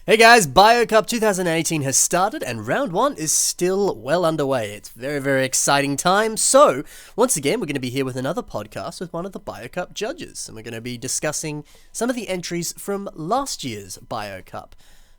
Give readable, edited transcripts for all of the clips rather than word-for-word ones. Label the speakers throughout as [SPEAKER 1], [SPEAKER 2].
[SPEAKER 1] Hey guys, BioCup 2018 has started and round 1 is still well underway. It's very, very exciting time. So, once again, we're going to be here with another podcast with one of the BioCup judges. And we're going to be discussing some of the entries from last year's BioCup.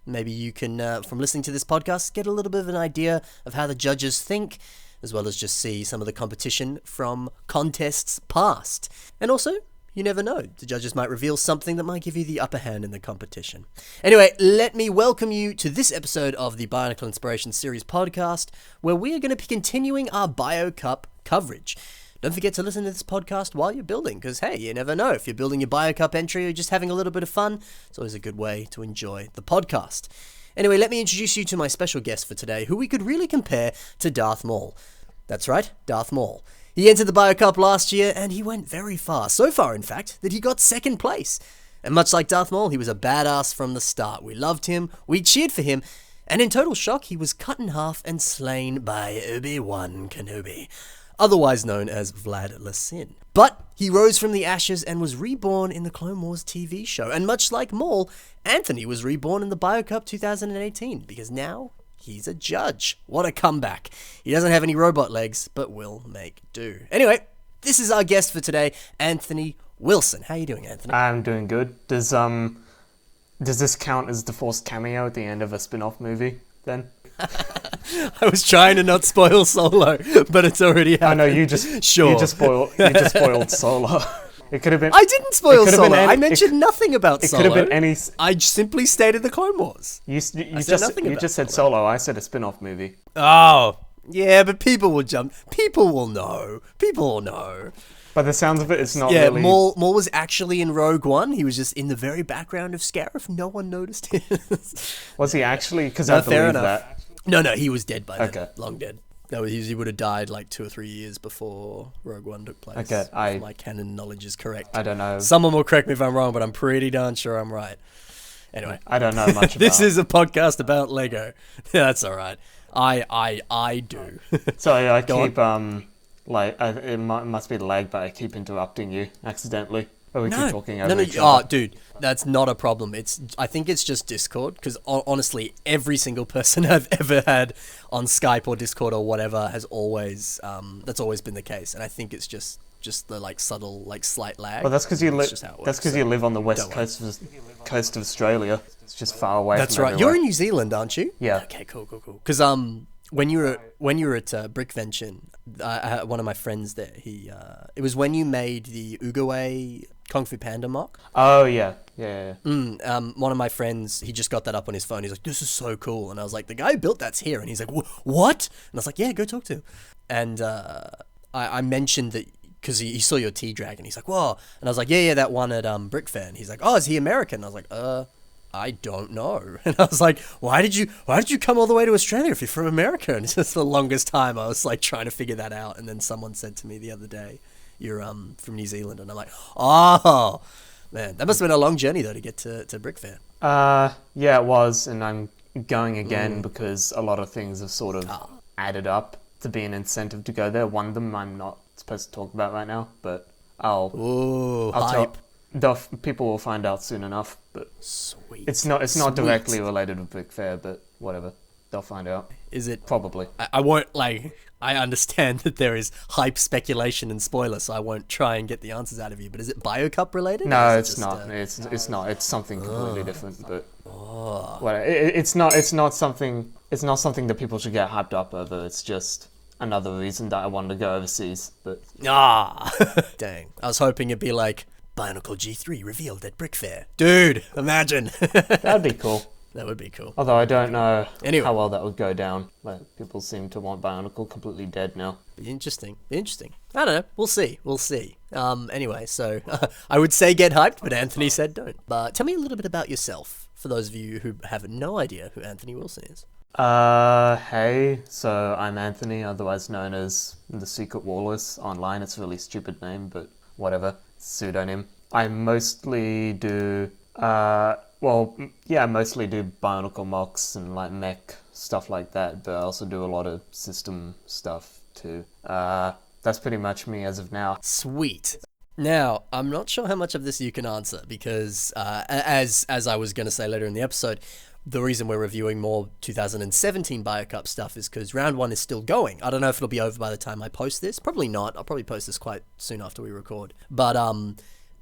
[SPEAKER 1] Maybe you can, from listening to this podcast, get a little bit of an idea of how the judges think, as well as just see some of the competition from contests past. And also, you never know. The judges might reveal something that might give you the upper hand in the competition. Anyway, let me welcome you to this episode of the Bionicle Inspiration Series podcast, where we are going to be continuing our BioCup coverage. Don't forget to listen to this podcast while you're building, because hey, you never know. If you're building your BioCup entry or just having a little bit of fun, it's always a good way to enjoy the podcast. Anyway, let me introduce you to my special guest for today, who we could really compare to Darth Maul. That's right, Darth Maul. He entered the BioCup last year, and he went very far. So far, in fact, that he got second place. And much like Darth Maul, he was a badass from the start. We loved him, we cheered for him, and in total shock, he was cut in half and slain by Obi-Wan Kenobi, otherwise known as Vlad Lesin. But he rose from the ashes and was reborn in the Clone Wars TV show. And much like Maul, Anthony was reborn in the BioCup 2018, because now he's a judge. What a comeback. He doesn't have any robot legs, but will make do. Anyway, this is our guest for today, Anthony Wilson. How you doing, Anthony?
[SPEAKER 2] I'm doing good. Does this count as the forced cameo at the end of a spin-off movie, then?
[SPEAKER 1] I was trying to not spoil Solo, but it's already happened.
[SPEAKER 2] I know, you just spoiled Solo. It could have been.
[SPEAKER 1] I didn't spoil Solo. I mentioned nothing about Solo.
[SPEAKER 2] It could have been any.
[SPEAKER 1] I simply stated the Clone Wars.
[SPEAKER 2] You just said Solo. I said a spin-off movie.
[SPEAKER 1] Oh, yeah, but people will jump. People will know. People will know.
[SPEAKER 2] By the sounds of it, it's not
[SPEAKER 1] yeah,
[SPEAKER 2] really.
[SPEAKER 1] Maul was actually in Rogue One. He was just in the very background of Scarif. No one noticed him.
[SPEAKER 2] Was he actually? Because I believe that.
[SPEAKER 1] No, he was dead by then.
[SPEAKER 2] Okay.
[SPEAKER 1] Long dead. No, he would have died like 2 or 3 years before Rogue One took place.
[SPEAKER 2] Okay,
[SPEAKER 1] if my canon knowledge is correct.
[SPEAKER 2] I don't know.
[SPEAKER 1] Someone will correct me if I'm wrong, but I'm pretty darn sure I'm right. Anyway.
[SPEAKER 2] I don't know much about
[SPEAKER 1] This is a podcast about Lego. That's all right. I do.
[SPEAKER 2] Sorry, I keep, it must be lag, but I keep interrupting you accidentally. But we keep talking over each other.
[SPEAKER 1] Oh, dude, that's not a problem. I think it's just Discord, because honestly, every single person I've ever had on Skype or Discord or whatever has always, that's always been the case. And I think it's just the subtle, slight lag.
[SPEAKER 2] Well, that's because you live on the west coast of Australia. It's just far away.
[SPEAKER 1] That's
[SPEAKER 2] from
[SPEAKER 1] right.
[SPEAKER 2] everywhere.
[SPEAKER 1] You're in New Zealand, aren't you?
[SPEAKER 2] Yeah.
[SPEAKER 1] Okay, cool. Because when you were at Brickvention, I had one of my friends there. It was when you made the Uruguay Kung Fu Panda mock.
[SPEAKER 2] Oh yeah.
[SPEAKER 1] One of my friends, he just got that up on his phone. He's like, "This is so cool," and I was like, "The guy who built that's here," and he's like, "What?" And I was like, "Yeah, go talk to him." And I mentioned that because he saw your T-Dragon. He's like, "Whoa," and I was like, "Yeah, that one at BrickFan." He's like, "Oh, is he American?" I was like, I don't know. And I was like, why did you come all the way to Australia if you're from America? And it's just the longest time I was like trying to figure that out. And then someone said to me the other day, you're from New Zealand. And I'm like, oh, man, that must have been a long journey though to get to BrickFan.
[SPEAKER 2] Yeah, it was. And I'm going again because a lot of things have sort of added up to be an incentive to go there. One of them I'm not supposed to talk about right now, but I'll
[SPEAKER 1] hype.
[SPEAKER 2] People will find out soon enough, but
[SPEAKER 1] Sweet.
[SPEAKER 2] It's not directly related with Big Fair, but whatever. They'll find out.
[SPEAKER 1] Is it?
[SPEAKER 2] Probably.
[SPEAKER 1] I won't, I understand that there is hype, speculation, and spoiler, so I won't try and get the answers out of you, but is it BioCup related?
[SPEAKER 2] No, it's not. It's not. It's something completely different, but it's not something that people should get hyped up over. It's just another reason that I wanted to go overseas, but...
[SPEAKER 1] Dang. I was hoping it'd be like, Bionicle G3 revealed at Brick Fair. Dude, imagine.
[SPEAKER 2] That'd be cool.
[SPEAKER 1] That would be cool.
[SPEAKER 2] Although I don't know how well that would go down. Like, people seem to want Bionicle completely dead now.
[SPEAKER 1] Interesting. I don't know. We'll see. Anyway, so I would say get hyped, but Anthony said don't. But tell me a little bit about yourself, for those of you who have no idea who Anthony Wilson is.
[SPEAKER 2] Hey, so I'm Anthony, otherwise known as the Secret Warless online. It's a really stupid name, but whatever. Pseudonym. I mostly do, mostly do Bionicle mocks and mech stuff like that, but I also do a lot of system stuff too. That's pretty much me as of now.
[SPEAKER 1] Sweet. Now, I'm not sure how much of this you can answer because, as I was going to say later in the episode, the reason we're reviewing more 2017 Biocup stuff is because round 1 is still going. I don't know if it'll be over by the time I post this. Probably not. I'll probably post this quite soon after we record. But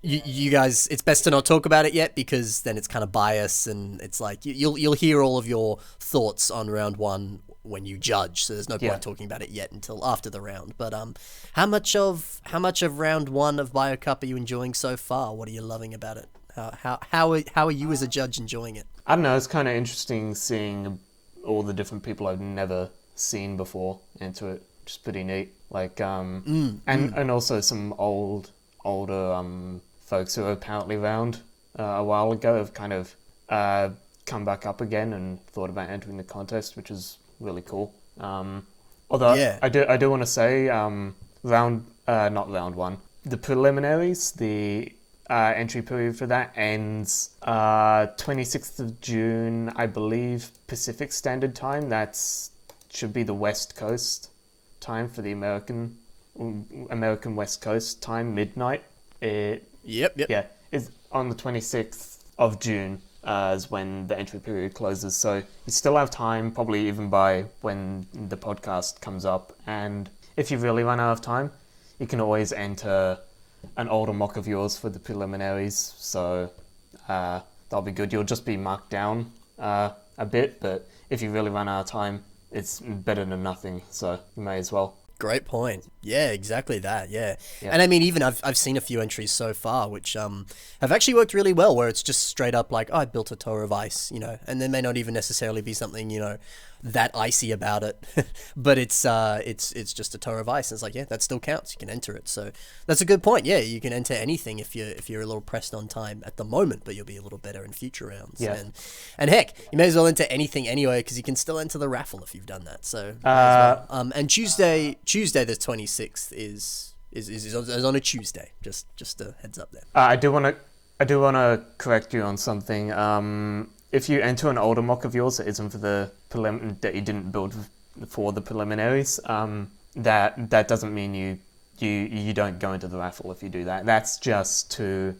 [SPEAKER 1] you guys, it's best to not talk about it yet because then it's kind of biased and it's like you'll hear all of your thoughts on round 1 when you judge. So there's no point talking about it yet until after the round. But how much of round 1 of Biocup are you enjoying so far? What are you loving about it? How are you as a judge enjoying it?
[SPEAKER 2] I don't know, it's kind of interesting seeing all the different people I've never seen before into it. Just pretty neat. Like, and also some older folks who were apparently around a while ago have kind of come back up again and thought about entering the contest, which is really cool. Although I do want to say, not round 1, the preliminaries, the entry period for that ends 26th of June, I believe, Pacific Standard Time. That's should be the West Coast time for the American West Coast time, midnight.
[SPEAKER 1] Yep.
[SPEAKER 2] Yeah, it's on the 26th of June is when the entry period closes. So you still have time, probably even by when the podcast comes up. And if you really run out of time, you can always enter an older mock of yours for the preliminaries, so that'll be good. You'll just be marked down a bit, but if you really run out of time, it's better than nothing, so you may as well.
[SPEAKER 1] Great point. Yeah, exactly that. Yeah. And I mean, even I've seen a few entries so far which have actually worked really well, where it's just straight up like, oh, I built a tower of ice, and there may not even necessarily be something that icy about it, but it's just a tower of ice, and it's like, yeah, that still counts. You can enter it. So that's a good point. Yeah, you can enter anything if you're a little pressed on time at the moment, but you'll be a little better in future rounds.
[SPEAKER 2] Yeah.
[SPEAKER 1] And heck, you may as well enter anything anyway, because you can still enter the raffle if you've done that. So and Tuesday the 26th is on a Tuesday. Just a heads up there.
[SPEAKER 2] I do want to correct you on something. If you enter an older mock of yours that isn't for the that you didn't build for the preliminaries, that doesn't mean you don't go into the raffle if you do that. That's just to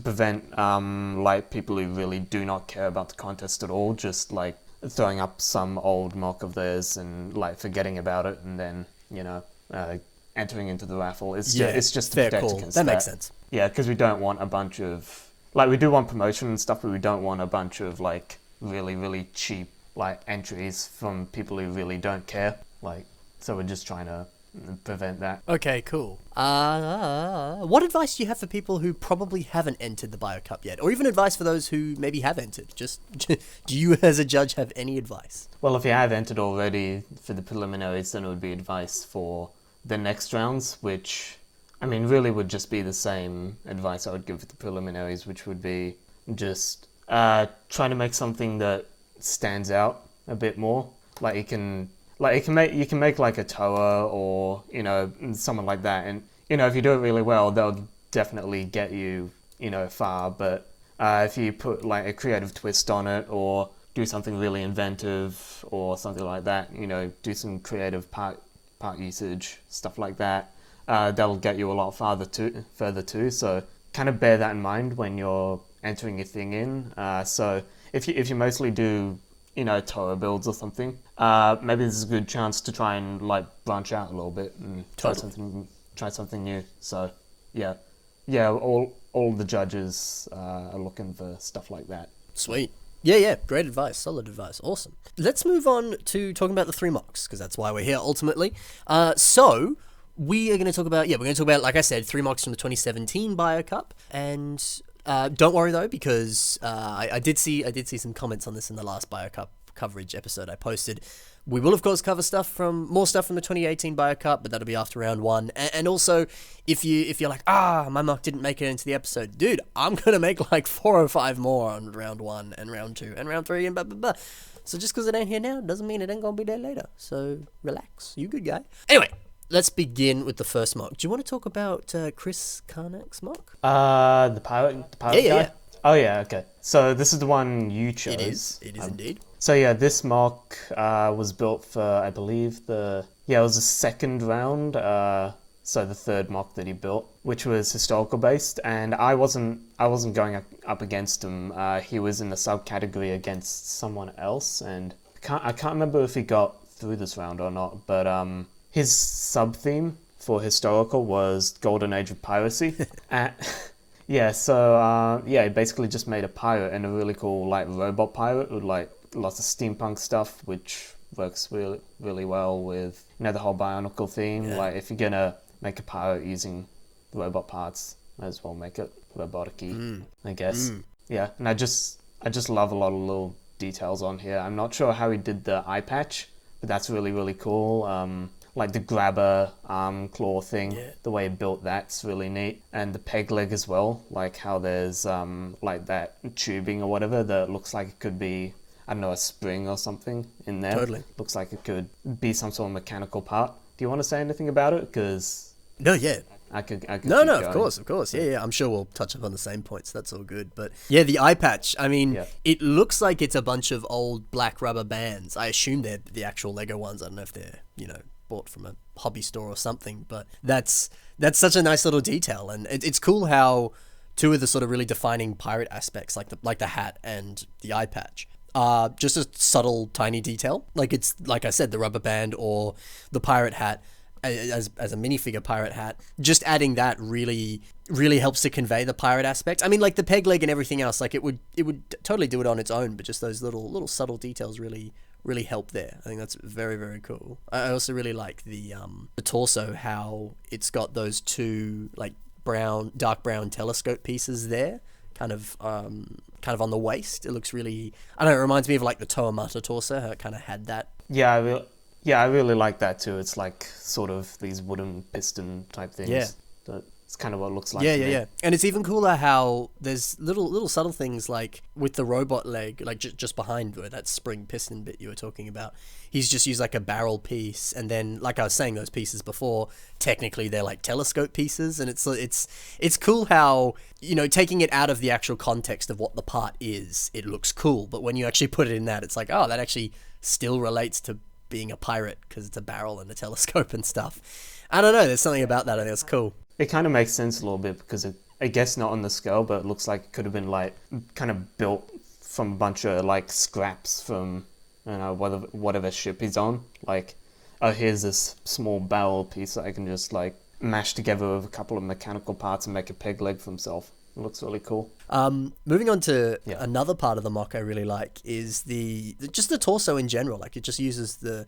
[SPEAKER 2] prevent like people who really do not care about the contest at all, just like throwing up some old mock of theirs and like forgetting about it and then entering into the raffle. It's just to protect against that.
[SPEAKER 1] That makes sense.
[SPEAKER 2] Yeah, because we don't want a bunch of we do want promotion and stuff, but we don't want a bunch of like really, really cheap like entries from people who really don't care. So we're just trying to prevent that.
[SPEAKER 1] Okay, cool. What advice do you have for people who probably haven't entered the Biocup yet, or even advice for those who maybe have entered? Just do you as a judge have any advice?
[SPEAKER 2] Well, if you have entered already for the preliminaries, then it would be advice for the next rounds, which I mean, really would just be the same advice I would give for the preliminaries, which would be just trying to make something that stands out a bit more. You can make like a tower or someone like that, and if you do it really well, they'll definitely get you far. But if you put like a creative twist on it, or do something really inventive or something like that, do some creative part usage, stuff like that. That'll get you a lot further too. So kind of bear that in mind when you're entering your thing in. So if you mostly do tower builds or something, maybe this is a good chance to try and like branch out a little bit and try something new. So yeah, all the judges are looking for stuff like that.
[SPEAKER 1] Sweet. Yeah, great advice, solid advice, awesome. Let's move on to talking about the 3 mocks, because that's why we're here ultimately. So we are going to talk about, like I said, 3 mocks from the 2017 Biocup, and don't worry though, because I did see some comments on this in the last Biocup coverage episode I posted. We will of course cover more stuff from the 2018 Biocup, but that'll be after round 1. And also, if you're like, my mock didn't make it into the episode, dude, I'm gonna make like 4 or 5 more on round 1 and round 2 and round 3 and blah blah blah. So just because it ain't here now doesn't mean it ain't gonna be there later. So relax, you good guy. Anyway, let's begin with the first mock. Do you want to talk about Chris Karnak's mock?
[SPEAKER 2] The pirate guy?
[SPEAKER 1] Yeah.
[SPEAKER 2] Oh yeah, okay. So this is the one you chose.
[SPEAKER 1] It is indeed.
[SPEAKER 2] So yeah, this mock was built for, I believe, it was the second round So the third mock that he built, which was historical based, and I wasn't going up against him. He was in the subcategory against someone else, and I can't remember if he got through this round or not. But his sub theme for historical was Golden Age of Piracy. Yeah, so he basically just made a pirate, and a really cool like robot pirate with like lots of steampunk stuff, which works really really well with the whole Bionicle theme.
[SPEAKER 1] Yeah.
[SPEAKER 2] Like if you're gonna make a pirate using robot parts, might as well make it robotic-y, I guess. Yeah, and I just love a lot of little details on here. I'm not sure how he did the eye patch, but that's really really cool. Like the grabber claw thing, the way he built that's really neat. And the peg leg as well, like how there's like that tubing or whatever that looks like it could be, I don't know, a spring or something in there.
[SPEAKER 1] Totally.
[SPEAKER 2] Looks like it could be some sort of mechanical part. Do you want to say anything about it? Because
[SPEAKER 1] No, yeah.
[SPEAKER 2] I could
[SPEAKER 1] No,
[SPEAKER 2] keep
[SPEAKER 1] of
[SPEAKER 2] going.
[SPEAKER 1] course. Yeah. I'm sure we'll touch upon the same points. That's all good. But yeah, the eye patch. I mean, it looks like it's a bunch of old black rubber bands. I assume they're the actual Lego ones. I don't know if they're, bought from a hobby store or something. But that's such a nice little detail, and it's cool how two of the sort of really defining pirate aspects, like the hat and the eye patch, just a subtle, tiny detail. Like it's, like I said, the rubber band or the pirate hat as a minifigure pirate hat. Just adding that really, really helps to convey the pirate aspect. I mean, like the peg leg and everything else, like it would totally do it on its own, but just those little subtle details really help there. I think that's very, very cool. I also really like the torso, how it's got those two like dark brown telescope pieces there, kind of on the waist. It looks really, I don't know, it reminds me of like the Toamata torso, how it kind of had that.
[SPEAKER 2] Yeah, I really like that too. It's like sort of these wooden piston type things.
[SPEAKER 1] Yeah.
[SPEAKER 2] It's kind of what it looks like.
[SPEAKER 1] Yeah. And it's even cooler how there's little subtle things like with the robot leg, like just behind where that spring piston bit you were talking about. He's just used like a barrel piece, and then like I was saying, those pieces before, technically they're like telescope pieces, and it's cool how, taking it out of the actual context of what the part is, it looks cool, but when you actually put it in that, it's like, oh, that actually still relates to being a pirate because it's a barrel and a telescope and stuff. I don't know, there's something about that I think it's cool.
[SPEAKER 2] It kind of makes sense a little bit because I guess not on the scale, but it looks like it could have been like kind of built from a bunch of like scraps from, whatever ship he's on. Like, oh, here's this small barrel piece that I can just like mash together with a couple of mechanical parts and make a peg leg for himself. It looks really cool.
[SPEAKER 1] Moving on to another part of the mock I really like is just the torso in general. Like it just uses the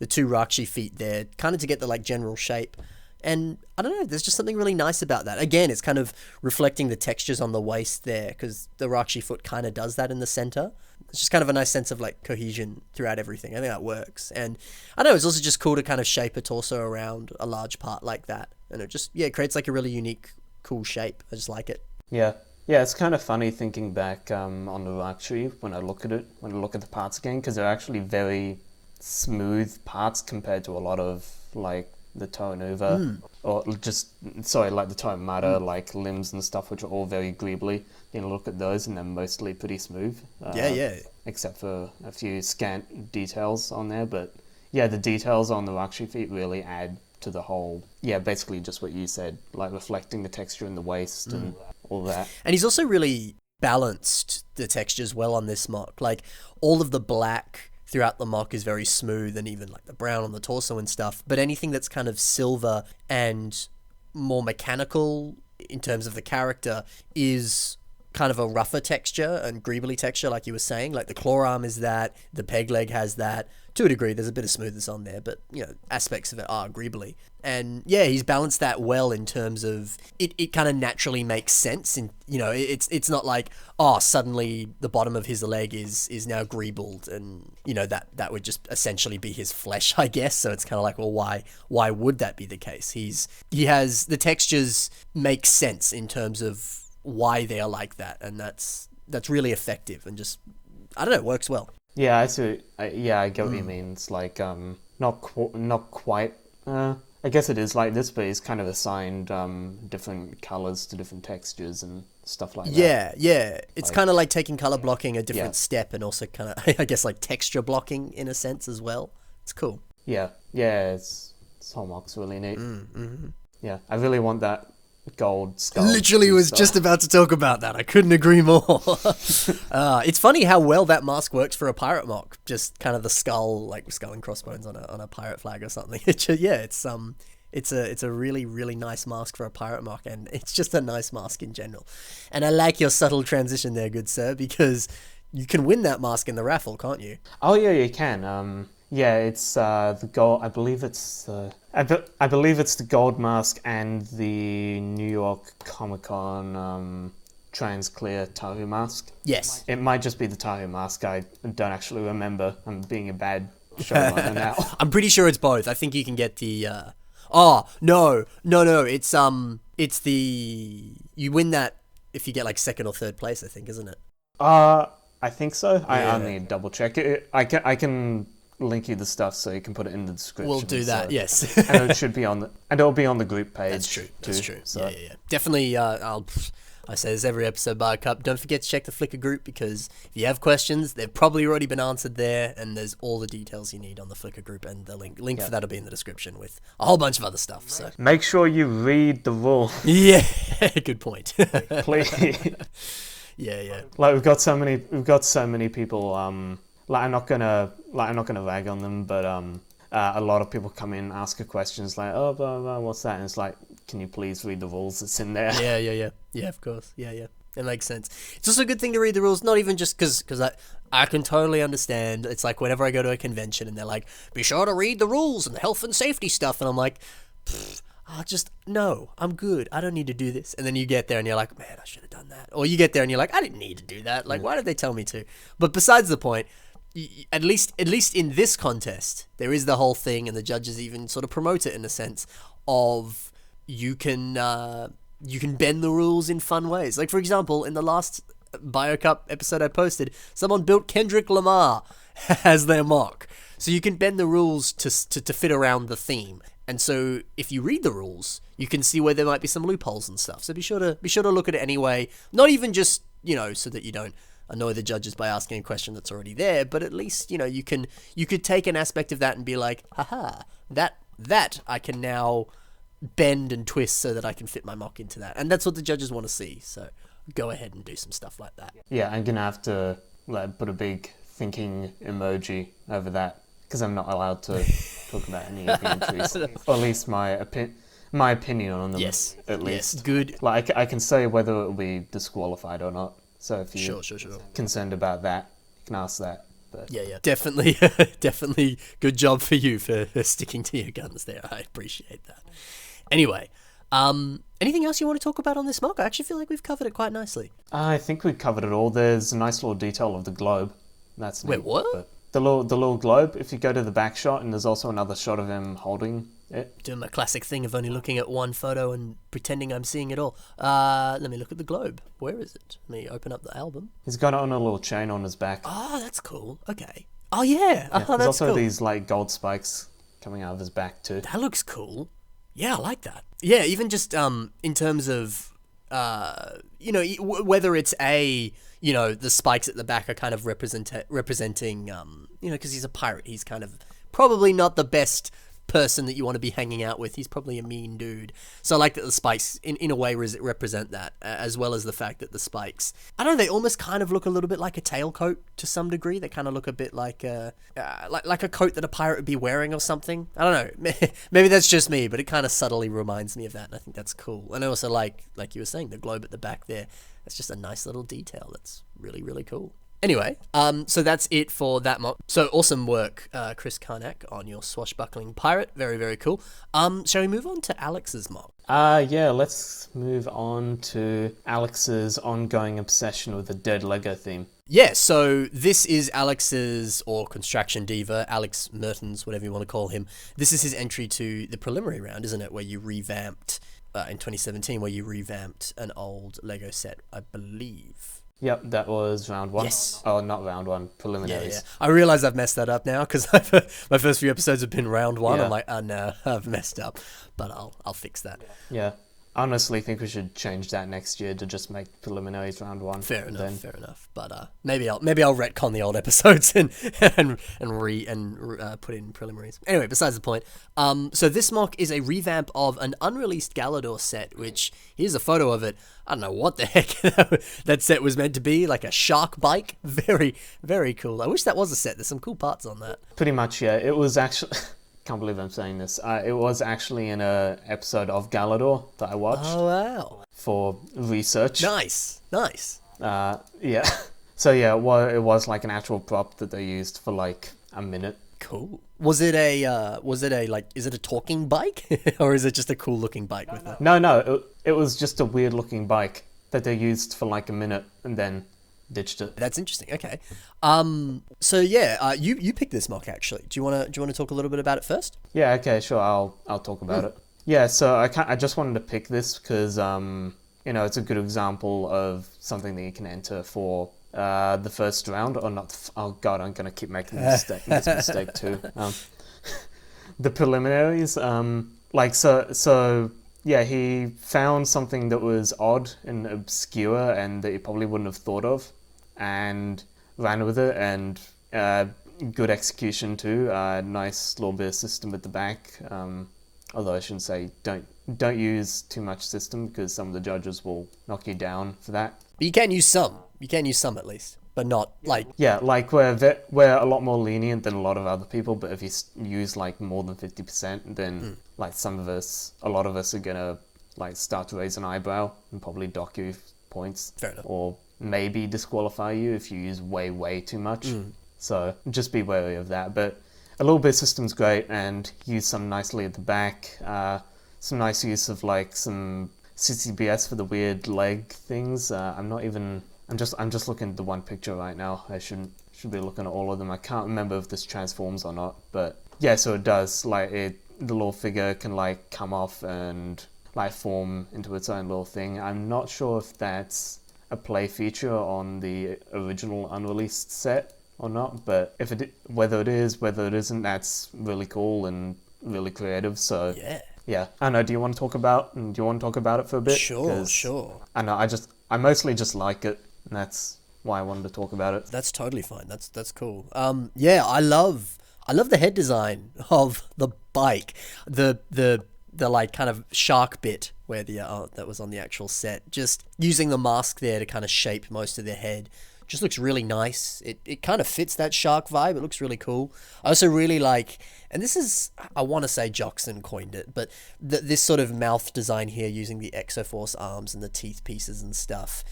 [SPEAKER 1] two Rakshi feet there, kind of to get the like general shape. And I don't know, there's just something really nice about that. Again, it's kind of reflecting the textures on the waist there, because the Rakshi foot kind of does that in the center. It's just kind of a nice sense of like cohesion throughout everything. I think that works. And I don't know, it's also just cool to kind of shape a torso around a large part like that. And it just, it creates like a really unique, cool shape. I just like it.
[SPEAKER 2] Yeah, it's kind of funny thinking back on the Rakshi when I look at the parts again, because they're actually very smooth parts compared to a lot of like the Toanuva or like the Toamata like limbs and stuff, which are all very greebly. Look at those and they're mostly pretty smooth. Except for a few scant details on there, but yeah, the details on the Rakshi feet really add to the whole. Yeah, basically just what you said, like reflecting the texture in the waist and all that.
[SPEAKER 1] And he's also really balanced the textures well on this mock. Like all of the black throughout the mock is very smooth, and even like the brown on the torso and stuff, but anything that's kind of silver and more mechanical in terms of the character is kind of a rougher texture and greebly texture, like you were saying. Like the claw arm is that, the peg leg has that. To a degree, there's a bit of smoothness on there, but aspects of it are greebly. And yeah, he's balanced that well in terms of it kind of naturally makes sense. And it's not like, oh, suddenly the bottom of his leg is now greebled, and that would just essentially be his flesh, I guess. So it's kind of like, well, why would that be the case? He has the textures make sense in terms of why they are like that, and that's really effective and just, I don't know, it works well.
[SPEAKER 2] Yeah, I see. I get what you mean. It's like not quite. I guess it is like this, but it's kind of assigned different colors to different textures and stuff like that.
[SPEAKER 1] Yeah. It's kind of like taking color blocking a different step, and also kind of, I guess, like texture blocking in a sense as well. It's cool.
[SPEAKER 2] Yeah. This whole mock's really neat. Yeah, I really want that gold skull.
[SPEAKER 1] Literally was just about to talk about that. I couldn't agree more. It's funny how well that mask works for a pirate mock. Just kind of the skull, like skull and crossbones on a pirate flag or something. It's a really, really nice mask for a pirate mock, and it's just a nice mask in general. And I like your subtle transition there, good sir, because you can win that mask in the raffle, can't you?
[SPEAKER 2] Oh yeah, you can. Yeah, it's the gold. I believe it's I believe it's the gold mask and the New York Comic Con trans clear Tahu mask.
[SPEAKER 1] Yes.
[SPEAKER 2] It might just be the Tahu mask. I don't actually remember. I'm being a bad showrunner now.
[SPEAKER 1] I'm pretty sure it's both. I think you can get the. Oh no! It's the you win that if you get like second or third place. I think, isn't it?
[SPEAKER 2] I think so.
[SPEAKER 1] Yeah.
[SPEAKER 2] I need to double check it. I can link you the stuff so you can put it in the description.
[SPEAKER 1] We'll do that. Yes.
[SPEAKER 2] And it should be on it'll be on the group page.
[SPEAKER 1] That's true. That's true.
[SPEAKER 2] So.
[SPEAKER 1] Yeah. Definitely. I say this every episode, Buttercup. Don't forget to check the Flickr group, because if you have questions, they've probably already been answered there, and there's all the details you need on the Flickr group, and the link for that will be in the description with a whole bunch of other stuff. So
[SPEAKER 2] make sure you read the rule.
[SPEAKER 1] Yeah, good point.
[SPEAKER 2] Please.
[SPEAKER 1] Yeah.
[SPEAKER 2] Like we've got so many people. Like I'm not gonna rag on them, but a lot of people come in, ask questions like, oh, blah, blah, what's that? And it's like, can you please read the rules that's in there?
[SPEAKER 1] Yeah, of course. Yeah. It makes sense. It's also a good thing to read the rules, not even just because I can totally understand. It's like whenever I go to a convention and they're like, be sure to read the rules and the health and safety stuff. And I'm like, no, I'm good. I don't need to do this. And then you get there and you're like, man, I should have done that. Or you get there and you're like, I didn't need to do that. Like, why did they tell me to? But besides the point, at least in this contest, there is the whole thing, and the judges even sort of promote it in a sense of you can bend the rules in fun ways. Like, for example, in the last BioCup episode I posted, someone built Kendrick Lamar as their mock. So you can bend the rules to fit around the theme. And so if you read the rules, you can see where there might be some loopholes and stuff. So be sure to look at it anyway. Not even just, so that you don't annoy the judges by asking a question that's already there, but at least, you could take an aspect of that and be like, haha, that I can now bend and twist so that I can fit my mock into that. And that's what the judges want to see. So go ahead and do some stuff like that.
[SPEAKER 2] Yeah, I'm gonna have to put a big thinking emoji over that, because I'm not allowed to talk about any of the entries, or at least my opinion on them.
[SPEAKER 1] Yes,
[SPEAKER 2] at least.
[SPEAKER 1] Yes, good.
[SPEAKER 2] Like I can say whether it will be disqualified or not. So if you're
[SPEAKER 1] sure.
[SPEAKER 2] concerned about that, you can ask that. But
[SPEAKER 1] Yeah, definitely, definitely good job for you for sticking to your guns there. I appreciate that. Anyway, anything else you want to talk about on this mock? I actually feel like we've covered it quite nicely.
[SPEAKER 2] I think we covered it all. There's a nice little detail of the globe. That's neat.
[SPEAKER 1] Wait, what?
[SPEAKER 2] But the little globe, if you go to the back shot, and there's also another shot of him holding it.
[SPEAKER 1] Doing my classic thing of only looking at one photo and pretending I'm seeing it all. Let me look at the globe. Where is it? Let me open up the album.
[SPEAKER 2] He's got it on a little chain on his back.
[SPEAKER 1] Oh, that's cool. Okay. Oh, yeah.
[SPEAKER 2] There's
[SPEAKER 1] That's
[SPEAKER 2] also
[SPEAKER 1] cool.
[SPEAKER 2] these like gold spikes coming out of his back too.
[SPEAKER 1] That looks cool. Yeah, I like that. Yeah, even just in terms of whether it's the spikes at the back are kind of representing because he's a pirate. He's kind of probably not the best person that you want to be hanging out with. He's probably a mean dude. So I like that the spikes in a way represent that, as well as the fact that the spikes, I don't know, they almost kind of look a little bit like a tailcoat to some degree. They kind of look a bit like a coat that a pirate would be wearing or something. I don't know. Maybe that's just me, but it kind of subtly reminds me of that, and I think that's cool. And I also like you were saying, the globe at the back there. That's just a nice little detail. That's really, really cool. Anyway, so that's it for that mock. So awesome work, Chris Karnak, on your swashbuckling pirate. Very, very cool. Shall we move on to Alex's mock?
[SPEAKER 2] Yeah, let's move on to Alex's ongoing obsession with the dead Lego theme.
[SPEAKER 1] Yeah, so this is Alex's, or Construction Diva, Alex Mertens, whatever you want to call him. This is his entry to the preliminary round, isn't it? Where you revamped, in 2017, where you revamped an old Lego set, I believe.
[SPEAKER 2] Yep, that was round one.
[SPEAKER 1] Yes.
[SPEAKER 2] Oh, not round one, preliminaries.
[SPEAKER 1] Yeah. I realise I've messed that up now, because my first few episodes have been round one.
[SPEAKER 2] Yeah.
[SPEAKER 1] I'm like, oh no, I've messed up. But I'll fix that.
[SPEAKER 2] Yeah. honestly think we should change that next year to just make preliminaries round 1.
[SPEAKER 1] Fair enough. But maybe I'll retcon the old episodes and put in preliminaries. Anyway, besides the point. So this mock is a revamp of an unreleased Galador set, which here's a photo of it. I don't know what the heck that set was meant to be, like a shark bike. Very, very cool. I wish that was a set. There's some cool parts on that.
[SPEAKER 2] Pretty much, yeah. It was actually... Can't believe I'm saying this. It was actually in a episode of Galador that I watched.
[SPEAKER 1] Oh, wow.
[SPEAKER 2] For research.
[SPEAKER 1] Nice.
[SPEAKER 2] Yeah. So yeah, it was like an actual prop that they used for like a minute.
[SPEAKER 1] Cool. Was it a talking bike? Or is it just a cool looking bike with that?
[SPEAKER 2] No, it was just a weird looking bike that they used for like a minute and then ditched it.
[SPEAKER 1] That's interesting. Okay. So yeah, you picked this mock actually. Do you want to talk a little bit about it first?
[SPEAKER 2] Yeah, okay, sure. I'll talk about it. Yeah, so I just wanted to pick this because it's a good example of something that you can enter for the first round, or not. Oh god, I'm gonna keep making this mistake too. The preliminaries, so yeah, he found something that was odd and obscure and that he probably wouldn't have thought of, and ran with it. And good execution too. Nice little bit of system at the back. Although I shouldn't say don't use too much system, because some of the judges will knock you down for that.
[SPEAKER 1] But you can use some. You can use some at least, but not like...
[SPEAKER 2] Yeah, like we're a lot more lenient than a lot of other people, but if you use like more than 50%, then like a lot of us are gonna like start to raise an eyebrow and probably dock you points.
[SPEAKER 1] Fair enough.
[SPEAKER 2] Or maybe disqualify you if you use way too much. So just be wary of that. But a little bit of system's great, and use some nicely at the back. Some nice use of like some CCBS for the weird leg things. I'm just looking at the one picture right now. I should be looking at all of them. I can't remember if this transforms or not, but yeah, so it does. Like the little figure can like come off and like form into its own little thing. I'm not sure if that's a play feature on the original unreleased set or not, but whether it is, whether it isn't, that's really cool and really creative. So yeah. I know. Do you want to talk about it for a bit?
[SPEAKER 1] Sure.
[SPEAKER 2] I know. I mostly just like it. And that's why I wanted to talk about it.
[SPEAKER 1] That's totally fine. That's cool. Yeah, I love the head design of the bike. The like kind of shark bit where that was on the actual set. Just using the mask there to kind of shape most of their head. Just looks really nice. It kind of fits that shark vibe. It looks really cool. I also really like, and this is, I want to say Joxon coined it, but this sort of mouth design here using the Exoforce arms and the teeth pieces and stuff.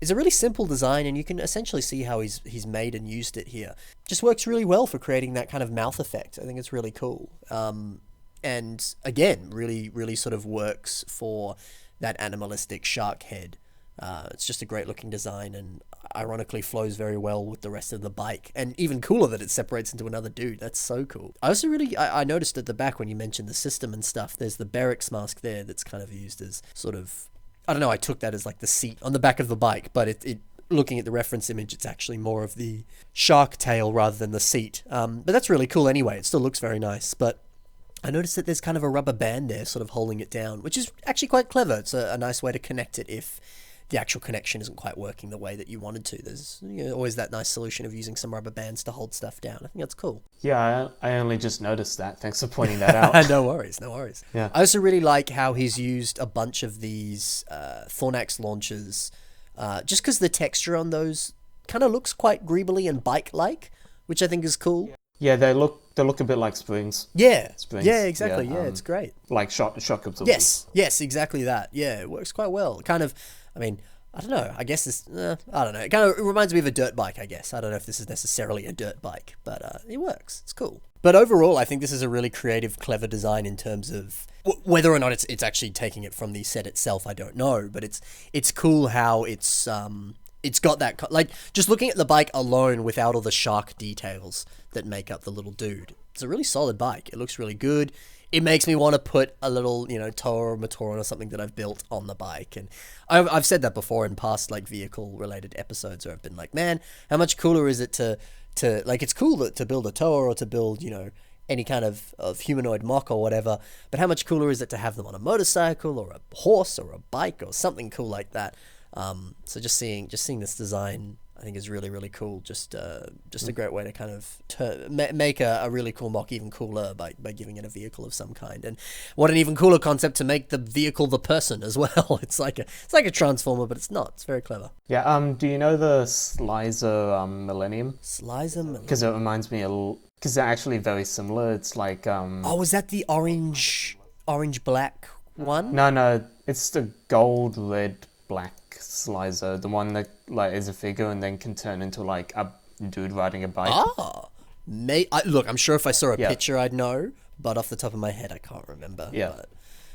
[SPEAKER 1] It's a really simple design, and you can essentially see how he's made and used it here. Just works really well for creating that kind of mouth effect. I think it's really cool. And again, really, really sort of works for that animalistic shark head. It's just a great looking design, and ironically flows very well with the rest of the bike. And even cooler that it separates into another dude. That's so cool. I also I noticed at the back when you mentioned the system and stuff, there's the barracks mask there that's kind of used as sort of... I don't know, I took that as like the seat on the back of the bike, but it looking at the reference image, it's actually more of the shark tail rather than the seat. But that's really cool anyway. It still looks very nice. But I noticed that there's kind of a rubber band there sort of holding it down, which is actually quite clever. It's a nice way to connect it if the actual connection isn't quite working the way that you wanted to. There's always that nice solution of using some rubber bands to hold stuff down. I think that's cool.
[SPEAKER 2] Yeah, I only just noticed that. Thanks for pointing that out.
[SPEAKER 1] No worries. Yeah. I also really like how he's used a bunch of these Thornax launchers, just because the texture on those kind of looks quite greebly and bike-like, which I think is cool.
[SPEAKER 2] Yeah, they look a bit like springs.
[SPEAKER 1] Yeah.
[SPEAKER 2] Springs.
[SPEAKER 1] Yeah, exactly. Yeah, it's great.
[SPEAKER 2] Like shock absorbers.
[SPEAKER 1] Yes, exactly that. Yeah, it works quite well. Kind of, I mean, I don't know. I guess this, I don't know. It reminds me of a dirt bike, I guess. I don't know if this is necessarily a dirt bike, but it works. It's cool. But overall, I think this is a really creative, clever design in terms of whether or not it's actually taking it from the set itself. I don't know, but it's cool how it's got that, like, just looking at the bike alone without all the shark details that make up the little dude. It's a really solid bike. It looks really good. It makes me want to put a little, tow or Matoran or something that I've built on the bike. And I've said that before in past, like, vehicle-related episodes where I've been like, man, how much cooler is it to like, it's cool to build a tower or to build, any kind of humanoid mock or whatever, but how much cooler is it to have them on a motorcycle or a horse or a bike or something cool like that? So just seeing this design, I think, is really, really cool. Just a great way to kind of make a really cool mock even cooler by giving it a vehicle of some kind. And what an even cooler concept to make the vehicle the person as well. It's like a transformer, but it's not. It's very clever.
[SPEAKER 2] Yeah. Do you know the Slicer Millennium?
[SPEAKER 1] Slicer Millennium.
[SPEAKER 2] Because it reminds me because they're actually very similar. It's like
[SPEAKER 1] Oh, is that the orange black one?
[SPEAKER 2] No, it's the gold, red, black Slicer, the one that like is a figure and then can turn into like a dude riding a bike.
[SPEAKER 1] Ah, look, I'm sure if I saw a picture I'd know, but off the top of my head I can't remember.
[SPEAKER 2] Yeah,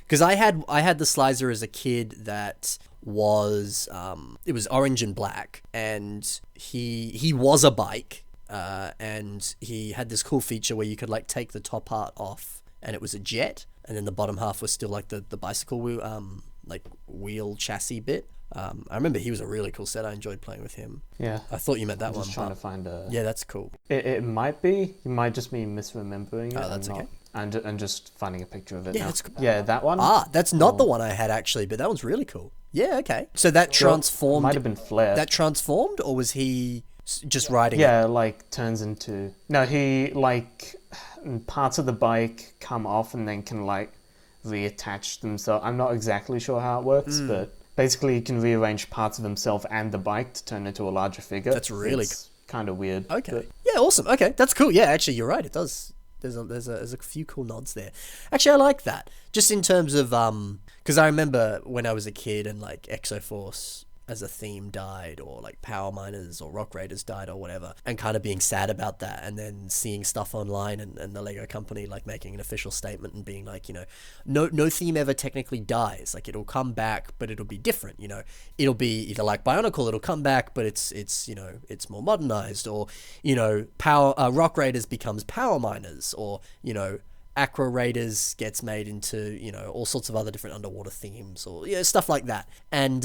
[SPEAKER 1] because I had the Slicer as a kid that was it was orange and black, and he was a bike, and he had this cool feature where you could like take the top part off and it was a jet, and then the bottom half was still like the bicycle wheel chassis bit. I remember he was a really cool set. I enjoyed playing with him.
[SPEAKER 2] Yeah.
[SPEAKER 1] I thought you meant that one.
[SPEAKER 2] Just trying to find a...
[SPEAKER 1] Yeah, that's cool.
[SPEAKER 2] It might be. You might just be misremembering it.
[SPEAKER 1] Oh, that's okay.
[SPEAKER 2] And just finding a picture of it
[SPEAKER 1] Yeah,
[SPEAKER 2] now.
[SPEAKER 1] that's cool.
[SPEAKER 2] Yeah, that one.
[SPEAKER 1] That's not the one I had actually, but that one's really cool. Yeah, okay. So that transformed...
[SPEAKER 2] Might have been Flair.
[SPEAKER 1] That transformed, or was he just riding it?
[SPEAKER 2] Yeah, like turns into... No, he like... Parts of the bike come off and then can like reattach themselves. I'm not exactly sure how it works, but... Basically, he can rearrange parts of himself and the bike to turn into a larger figure.
[SPEAKER 1] That's really
[SPEAKER 2] kind of weird.
[SPEAKER 1] Okay. But... Yeah, awesome. Okay, that's cool. Yeah, actually, you're right. It does. There's a few cool nods there. Actually, I like that. Just in terms of because I remember when I was a kid and like Exoforce as a theme died, or like Power Miners or Rock Raiders died or whatever, and kind of being sad about that, and then seeing stuff online and the Lego company like making an official statement and being like, no theme ever technically dies, like it'll come back but it'll be different, it'll be either like Bionicle, it'll come back but it's it's more modernized, or Rock Raiders becomes Power Miners, or Aqua Raiders gets made into, all sorts of other different underwater themes, or stuff like that. And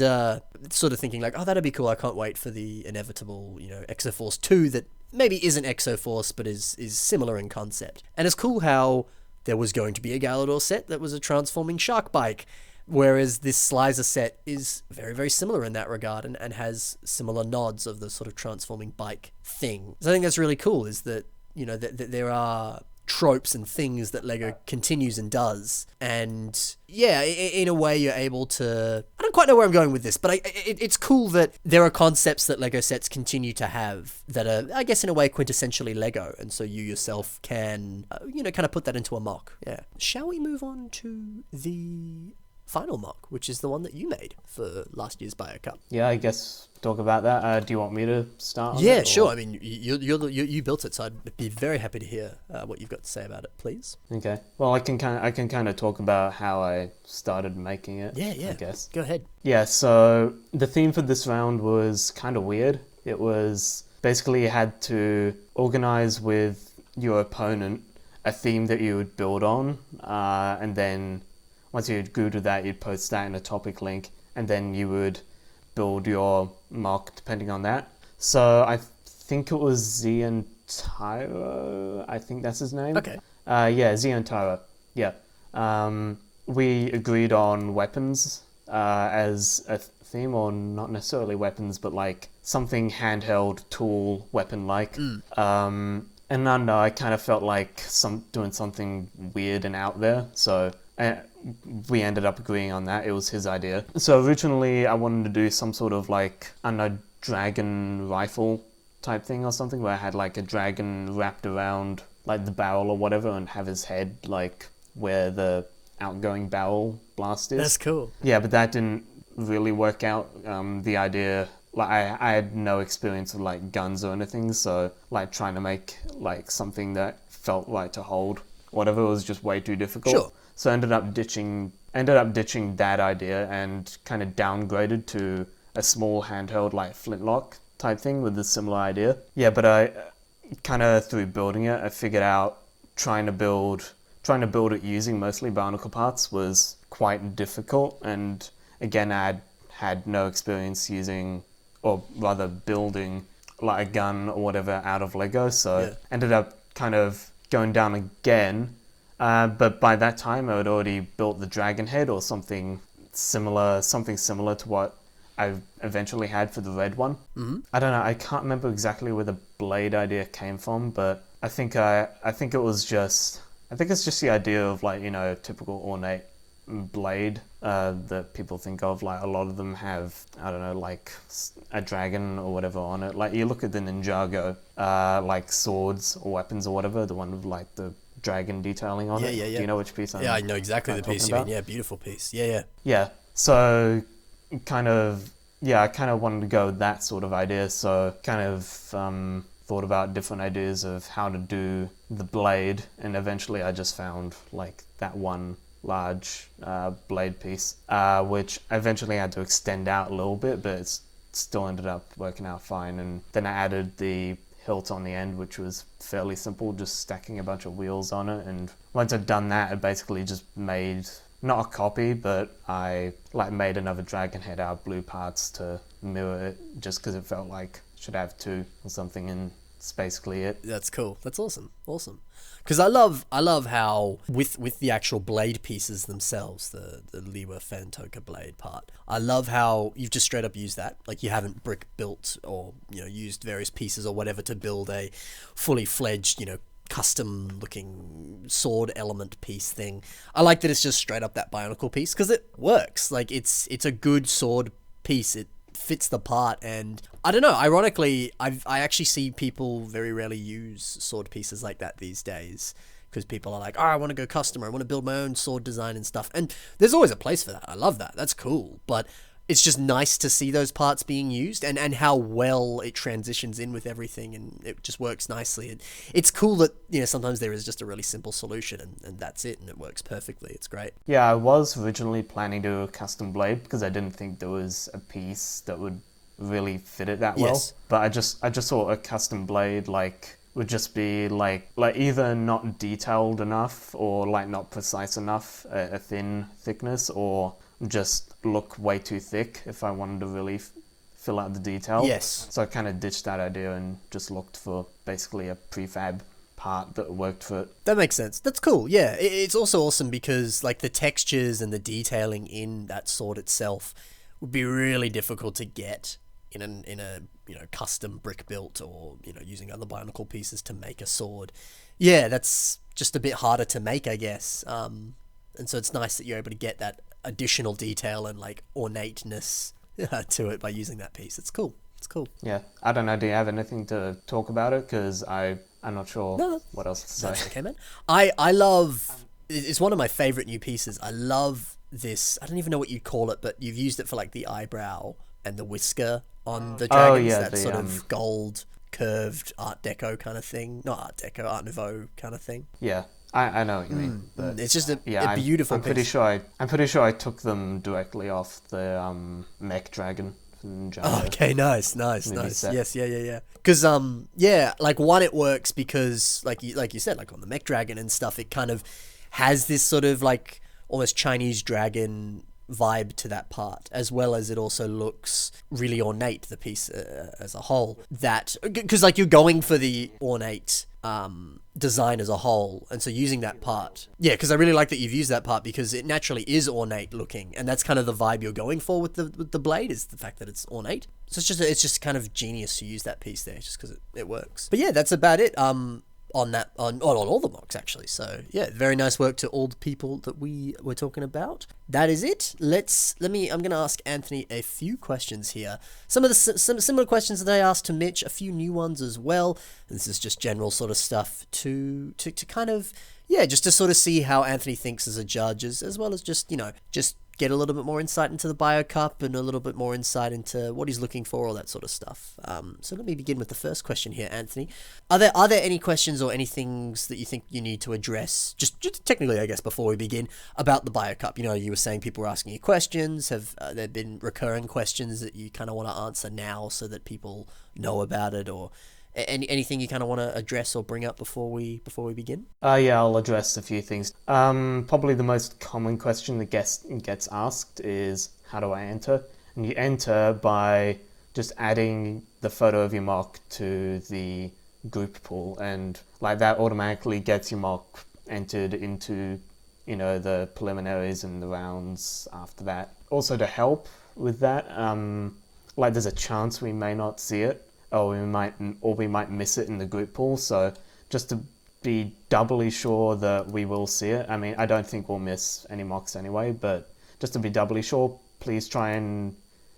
[SPEAKER 1] sort of thinking like, oh, that'd be cool. I can't wait for the inevitable, Exoforce 2 that maybe isn't Exoforce, but is similar in concept. And it's cool how there was going to be a Galador set that was a transforming shark bike, whereas this Slicer set is very, very similar in that regard, and has similar nods of the sort of transforming bike thing. So I think that's really cool, is that, that there are tropes and things that Lego continues and does, and in a way you're able to... I don't quite know where I'm going with this, but it's cool that there are concepts that Lego sets continue to have that are, I guess, in a way quintessentially Lego, and so you yourself can kind of put that into a mock. Shall we move on to the final mock, which is the one that you made for last year's BioCup?
[SPEAKER 2] Yeah, I guess talk about that. Do you want me to start on
[SPEAKER 1] Yeah,
[SPEAKER 2] it,
[SPEAKER 1] sure. I mean, you built it, so I'd be very happy to hear what you've got to say about it, please.
[SPEAKER 2] Okay. Well, I can kind of talk about how I started making it.
[SPEAKER 1] Yeah.
[SPEAKER 2] I guess.
[SPEAKER 1] Go ahead.
[SPEAKER 2] Yeah. So the theme for this round was kind of weird. It was basically you had to organize with your opponent a theme that you would build on, and then once you agree to that, you'd post that in a topic link, and then you would build your mock depending on that. So I think it was Zion Tyro. I think that's his name.
[SPEAKER 1] Okay.
[SPEAKER 2] Zion Tyro. Yeah. We agreed on weapons as a theme, or not necessarily weapons, but like something handheld, tool, weapon-like. And I don't know, I kind of felt like doing something weird and out there, so we ended up agreeing on that. It was his idea. So originally I wanted to do some sort of like, I don't know, dragon rifle type thing or something, where I had like a dragon wrapped around like the barrel or whatever, and have his head like where the outgoing barrel blast is.
[SPEAKER 1] That's cool.
[SPEAKER 2] Yeah, but that didn't really work out. The idea, like I had no experience with like guns or anything, so like trying to make like something that felt right to hold, whatever, was just way too difficult.
[SPEAKER 1] Sure.
[SPEAKER 2] So I ended up ditching that idea and kind of downgraded to a small handheld like flintlock type thing with a similar idea. Yeah, but I kind of through building it, I figured out trying to build it using mostly Bionicle parts was quite difficult, and again I had no experience using, or rather building like a gun or whatever out of Lego, so ended up kind of going down again. But by that time, I had already built the dragon head or something similar to what I eventually had for the red one.
[SPEAKER 1] Mm-hmm.
[SPEAKER 2] I don't know. I can't remember exactly where the blade idea came from, but I think it's just the idea of like, typical ornate blade that people think of. Like a lot of them have, I don't know, like a dragon or whatever on it. Like you look at the Ninjago, like swords or weapons or whatever, the one with like the dragon detailing on it.
[SPEAKER 1] Yeah.
[SPEAKER 2] Do you know which piece I'm
[SPEAKER 1] Yeah, I know exactly the piece you mean.
[SPEAKER 2] about?
[SPEAKER 1] Yeah, beautiful piece. Yeah.
[SPEAKER 2] Yeah. So I kind of wanted to go with that sort of idea. So kind of thought about different ideas of how to do the blade, and eventually I just found like that one large blade piece, which I eventually had to extend out a little bit, but it's still ended up working out fine. And then I added the hilt on the end, which was fairly simple, just stacking a bunch of wheels on it. And once I'd done that, I basically just made, not a copy, but I like made another dragon head out of blue parts to mirror it, just because it felt like I should have two or something, and it's basically it.
[SPEAKER 1] That's cool. That's awesome. Because I love how with the actual blade pieces themselves, the Liwa Fantoka blade part, I love how you've just straight up used that. Like you haven't brick built or used various pieces or whatever to build a fully fledged custom looking sword element piece thing. I like that it's just straight up that Bionicle piece because it works. Like it's a good sword piece. It fits the part, and I don't know, ironically I actually see people very rarely use sword pieces like that these days, because people are like, I want to go custom, I want to build my own sword design and stuff, and there's always a place for that. I love that, that's cool, but it's just nice to see those parts being used and how well it transitions in with everything, and it just works nicely. And it's cool that sometimes there is just a really simple solution and that's it, and it works perfectly. It's great.
[SPEAKER 2] Yeah, I was originally planning to do a custom blade because I didn't think there was a piece that would really fit it that well.
[SPEAKER 1] Yes.
[SPEAKER 2] But I just thought a custom blade would just be like either not detailed enough or like not precise enough, a thin thickness, or just look way too thick if I wanted to really fill out the detail.
[SPEAKER 1] Yes.
[SPEAKER 2] So I kind of ditched that idea and just looked for basically a prefab part that worked for it.
[SPEAKER 1] That makes sense. That's cool. Yeah, it's also awesome because like the textures and the detailing in that sword itself would be really difficult to get in a custom brick built or using other Bionicle pieces to make a sword. Yeah, that's just a bit harder to make, I guess. And so it's nice that you're able to get that additional detail and like ornateness to it by using that piece. It's cool.
[SPEAKER 2] Yeah, I don't know. Do you have anything to talk about it? Because I'm not sure what else to say.
[SPEAKER 1] That's okay, man. I love. It's one of my favorite new pieces. I love this. I don't even know what you'd call it, but you've used it for like the eyebrow and the whisker on the dragons.
[SPEAKER 2] Oh yeah,
[SPEAKER 1] that sort of gold curved Art Deco kind of thing. Not Art Deco, Art Nouveau kind of thing.
[SPEAKER 2] Yeah. I know what you mean. But
[SPEAKER 1] it's just a beautiful piece.
[SPEAKER 2] I'm pretty sure I took them directly off the mech dragon from Ninjago.
[SPEAKER 1] Oh, okay, nice.
[SPEAKER 2] Set.
[SPEAKER 1] Yes, yeah. Because like one, it works because like you said, like on the mech dragon and stuff, it kind of has this sort of like almost Chinese dragon vibe to that part, as well as it also looks really ornate, the piece as a whole. That because like you're going for the ornate design as a whole, and so using that part, because I really like that you've used that part because it naturally is ornate looking, and that's kind of the vibe you're going for with the blade, is the fact that it's ornate. So it's just kind of genius to use that piece there, just because it works. But yeah, that's about it. On all the mocks actually. So yeah, very nice work to all the people that we were talking about. That is it. I'm going to ask Anthony a few questions here. Some similar questions that I asked to Mitch, a few new ones as well. And this is just general sort of stuff to kind of, just to sort of see how Anthony thinks as a judge, as well as just get a little bit more insight into the BioCup and a little bit more insight into what he's looking for, all that sort of stuff. So let me begin with the first question here, Anthony. Are there any questions or any things that you think you need to address, just technically, I guess, before we begin, about the BioCup? You were saying people were asking you questions. Have there been recurring questions that you kind of want to answer now so that people know about it, or anything you kind of want to address or bring up before we begin?
[SPEAKER 2] Yeah, I'll address a few things. Probably the most common question that gets asked is, how do I enter? And you enter by just adding the photo of your mock to the group pool, and like that automatically gets your mock entered into, you know, the preliminaries and the rounds after that. Also, to help with that, like there's a chance we may not see it, or we might miss it in the group pool. So just to be doubly sure that we will see it. I mean, I don't think we'll miss any mocks anyway, but just to be doubly sure, please try and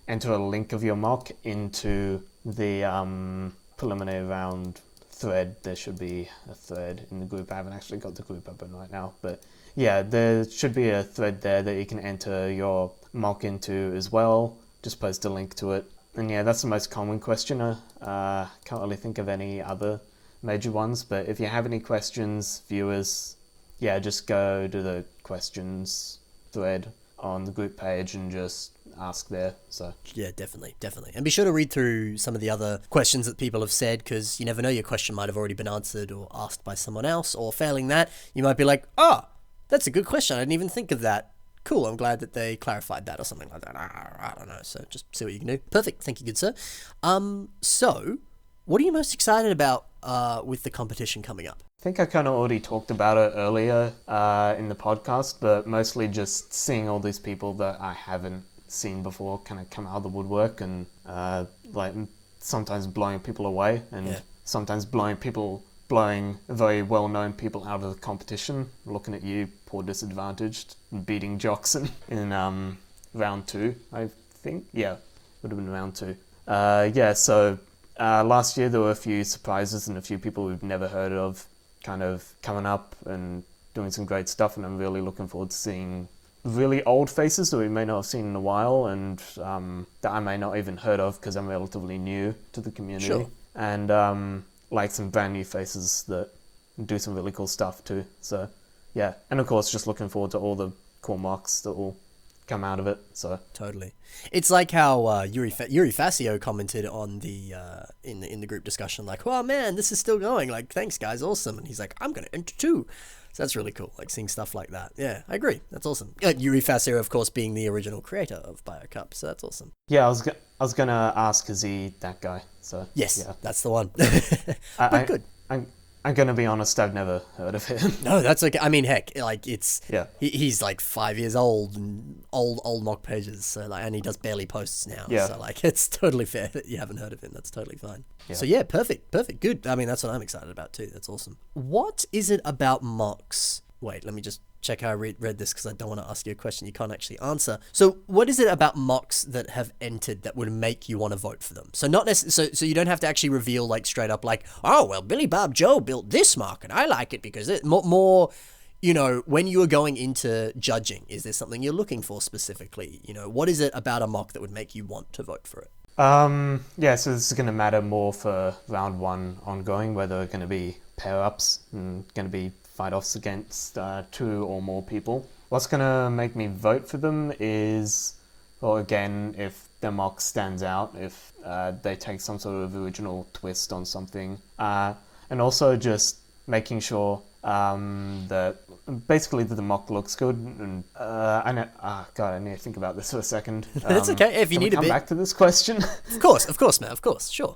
[SPEAKER 2] enter a link of your mock into the preliminary round thread. There should be a thread in the group. I haven't actually got the group open right now, but yeah, there should be a thread there that you can enter your mock into as well. Just post a link to it. And yeah, that's the most common question. Can't really think of any other major ones, but if you have any questions, viewers, yeah, just go to the questions thread on the group page and just ask there. So
[SPEAKER 1] yeah, definitely, and be sure to read through some of the other questions that people have said, because you never know, your question might have already been answered or asked by someone else, or failing that, you might be like, oh, that's a good question, I didn't even think of that. Cool, I'm glad that they clarified that, or something like that. I don't know, so just see what you can do. Perfect, thank you, good sir. So what are you most excited about with the competition coming up?
[SPEAKER 2] I think I kind of already talked about it earlier in the podcast, but mostly just seeing all these people that I haven't seen before kind of come out of the woodwork, and like sometimes blowing people away, and sometimes blowing very well-known people out of the competition. Looking at you, poor disadvantaged, beating Joxon in round 2, I think. Yeah, would have been round 2. So last year there were a few surprises and a few people we've never heard of kind of coming up and doing some great stuff, and I'm really looking forward to seeing really old faces that we may not have seen in a while, and that I may not even heard of because I'm relatively new to the community.
[SPEAKER 1] Sure.
[SPEAKER 2] And like some brand new faces that do some really cool stuff too. So yeah, and of course just looking forward to all the cool mocks that will come out of it. So
[SPEAKER 1] totally, it's like how Yuri Facio commented on the in the group discussion, like, oh man, this is still going, like, thanks guys, awesome. And he's like, I'm gonna enter too. So that's really cool, like seeing stuff like that. Yeah, I agree, that's awesome. Yuri Facio, of course, being the original creator of BioCup, so that's awesome.
[SPEAKER 2] Yeah, I was gonna ask, is he that guy? So
[SPEAKER 1] yes,
[SPEAKER 2] yeah.
[SPEAKER 1] That's the one. But good.
[SPEAKER 2] I'm gonna be honest, I've never heard of him.
[SPEAKER 1] No, that's okay. I mean, heck, like it's he's like 5 years old and old mock pages, so like, and he does barely posts now.
[SPEAKER 2] Yeah.
[SPEAKER 1] So like, it's totally fair that you haven't heard of him. That's totally fine.
[SPEAKER 2] Yeah.
[SPEAKER 1] So yeah, perfect, good. I mean, that's what I'm excited about too. That's awesome. What is it about mocks? Wait, let me just check how I read this, because I don't want to ask you a question you can't actually answer. So what is it about mocks that have entered that would make you want to vote for them? So not so you don't have to actually reveal like straight up like, oh well, Billy Bob Joe built this mock and I like it because it more, you know, when you are going into judging, is there something you're looking for specifically? You know, what is it about a mock that would make you want to vote for it?
[SPEAKER 2] Yeah, so this is going to matter more for round 1 ongoing, whether they're going to be pair-ups and going to be fight-offs against 2 or more people. What's going to make me vote for them is, well, again, if their mock stands out, if they take some sort of original twist on something, and also just making sure that basically that the mock looks good. And I know, God, I need to think about this for a second.
[SPEAKER 1] That's okay. If you need a bit,
[SPEAKER 2] come back to this question.
[SPEAKER 1] Of course, man. Of course, sure.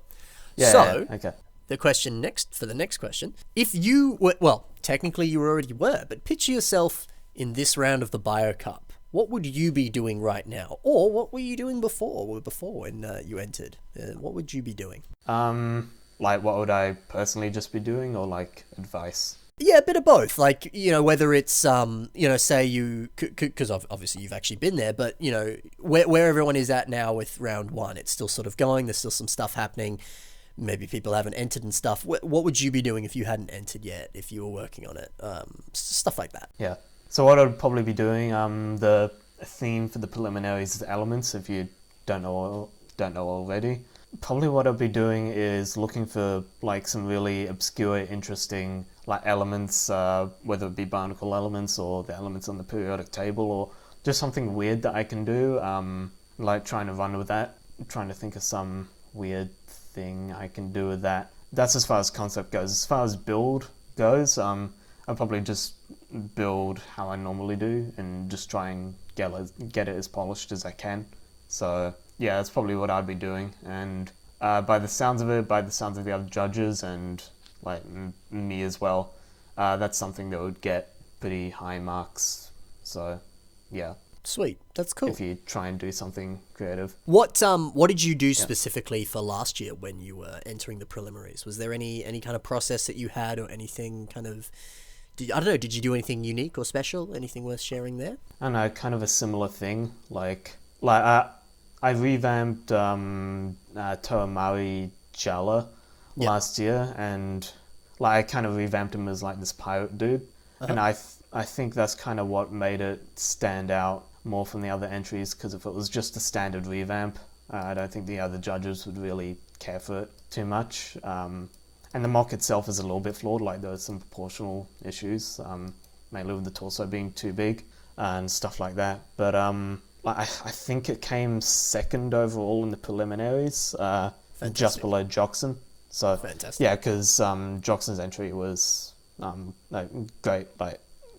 [SPEAKER 2] Yeah.
[SPEAKER 1] So,
[SPEAKER 2] okay.
[SPEAKER 1] The question for the next question, if you were, well, technically you already were, but picture yourself in this round of the BioCup. What would you be doing right now? Or what were you doing before when you entered? What would you be doing?
[SPEAKER 2] Like, what would I personally just be doing, or like advice?
[SPEAKER 1] Yeah, a bit of both. Like, you know, whether it's, you know, say you, because obviously you've actually been there, but, you know, where everyone is at now with round 1, it's still sort of going, there's still some stuff happening. Maybe people haven't entered and stuff. What would you be doing if you hadn't entered yet, if you were working on it? Stuff like that.
[SPEAKER 2] Yeah. So what I'd probably be doing, the theme for the preliminaries is elements, if you don't know already. Probably what I'd be doing is looking for like some really obscure, interesting like elements, whether it be Bionicle elements or the elements on the periodic table, or just something weird that I can do, like trying to run with that, trying to think of some weird thing I can do with that. That's as far as concept goes. As far as build goes, I'll probably just build how I normally do and just try and get it as polished as I can. So yeah, that's probably what I'd be doing. And by the sounds of the other judges and like me as well, that's something that would get pretty high marks. So, yeah.
[SPEAKER 1] Sweet, that's cool.
[SPEAKER 2] If you try and do something creative.
[SPEAKER 1] What did you do specifically for last year when you were entering the preliminaries? Was there any kind of process that you had, or anything kind of? I don't know. Did you do anything unique or special? Anything worth sharing there?
[SPEAKER 2] I don't know, kind of a similar thing. I revamped Toamari Jala last year, and I kind of revamped him as like this pirate dude, and I think that's kind of what made it stand out more from the other entries, because if it was just a standard revamp, I don't think the other judges would really care for it too much. And the mock itself is a little bit flawed, like there are some proportional issues, mainly with the torso being too big and stuff like that. But I think it came second overall in the preliminaries, just below Joxon. So
[SPEAKER 1] fantastic.
[SPEAKER 2] Yeah, because Joxon's entry was great,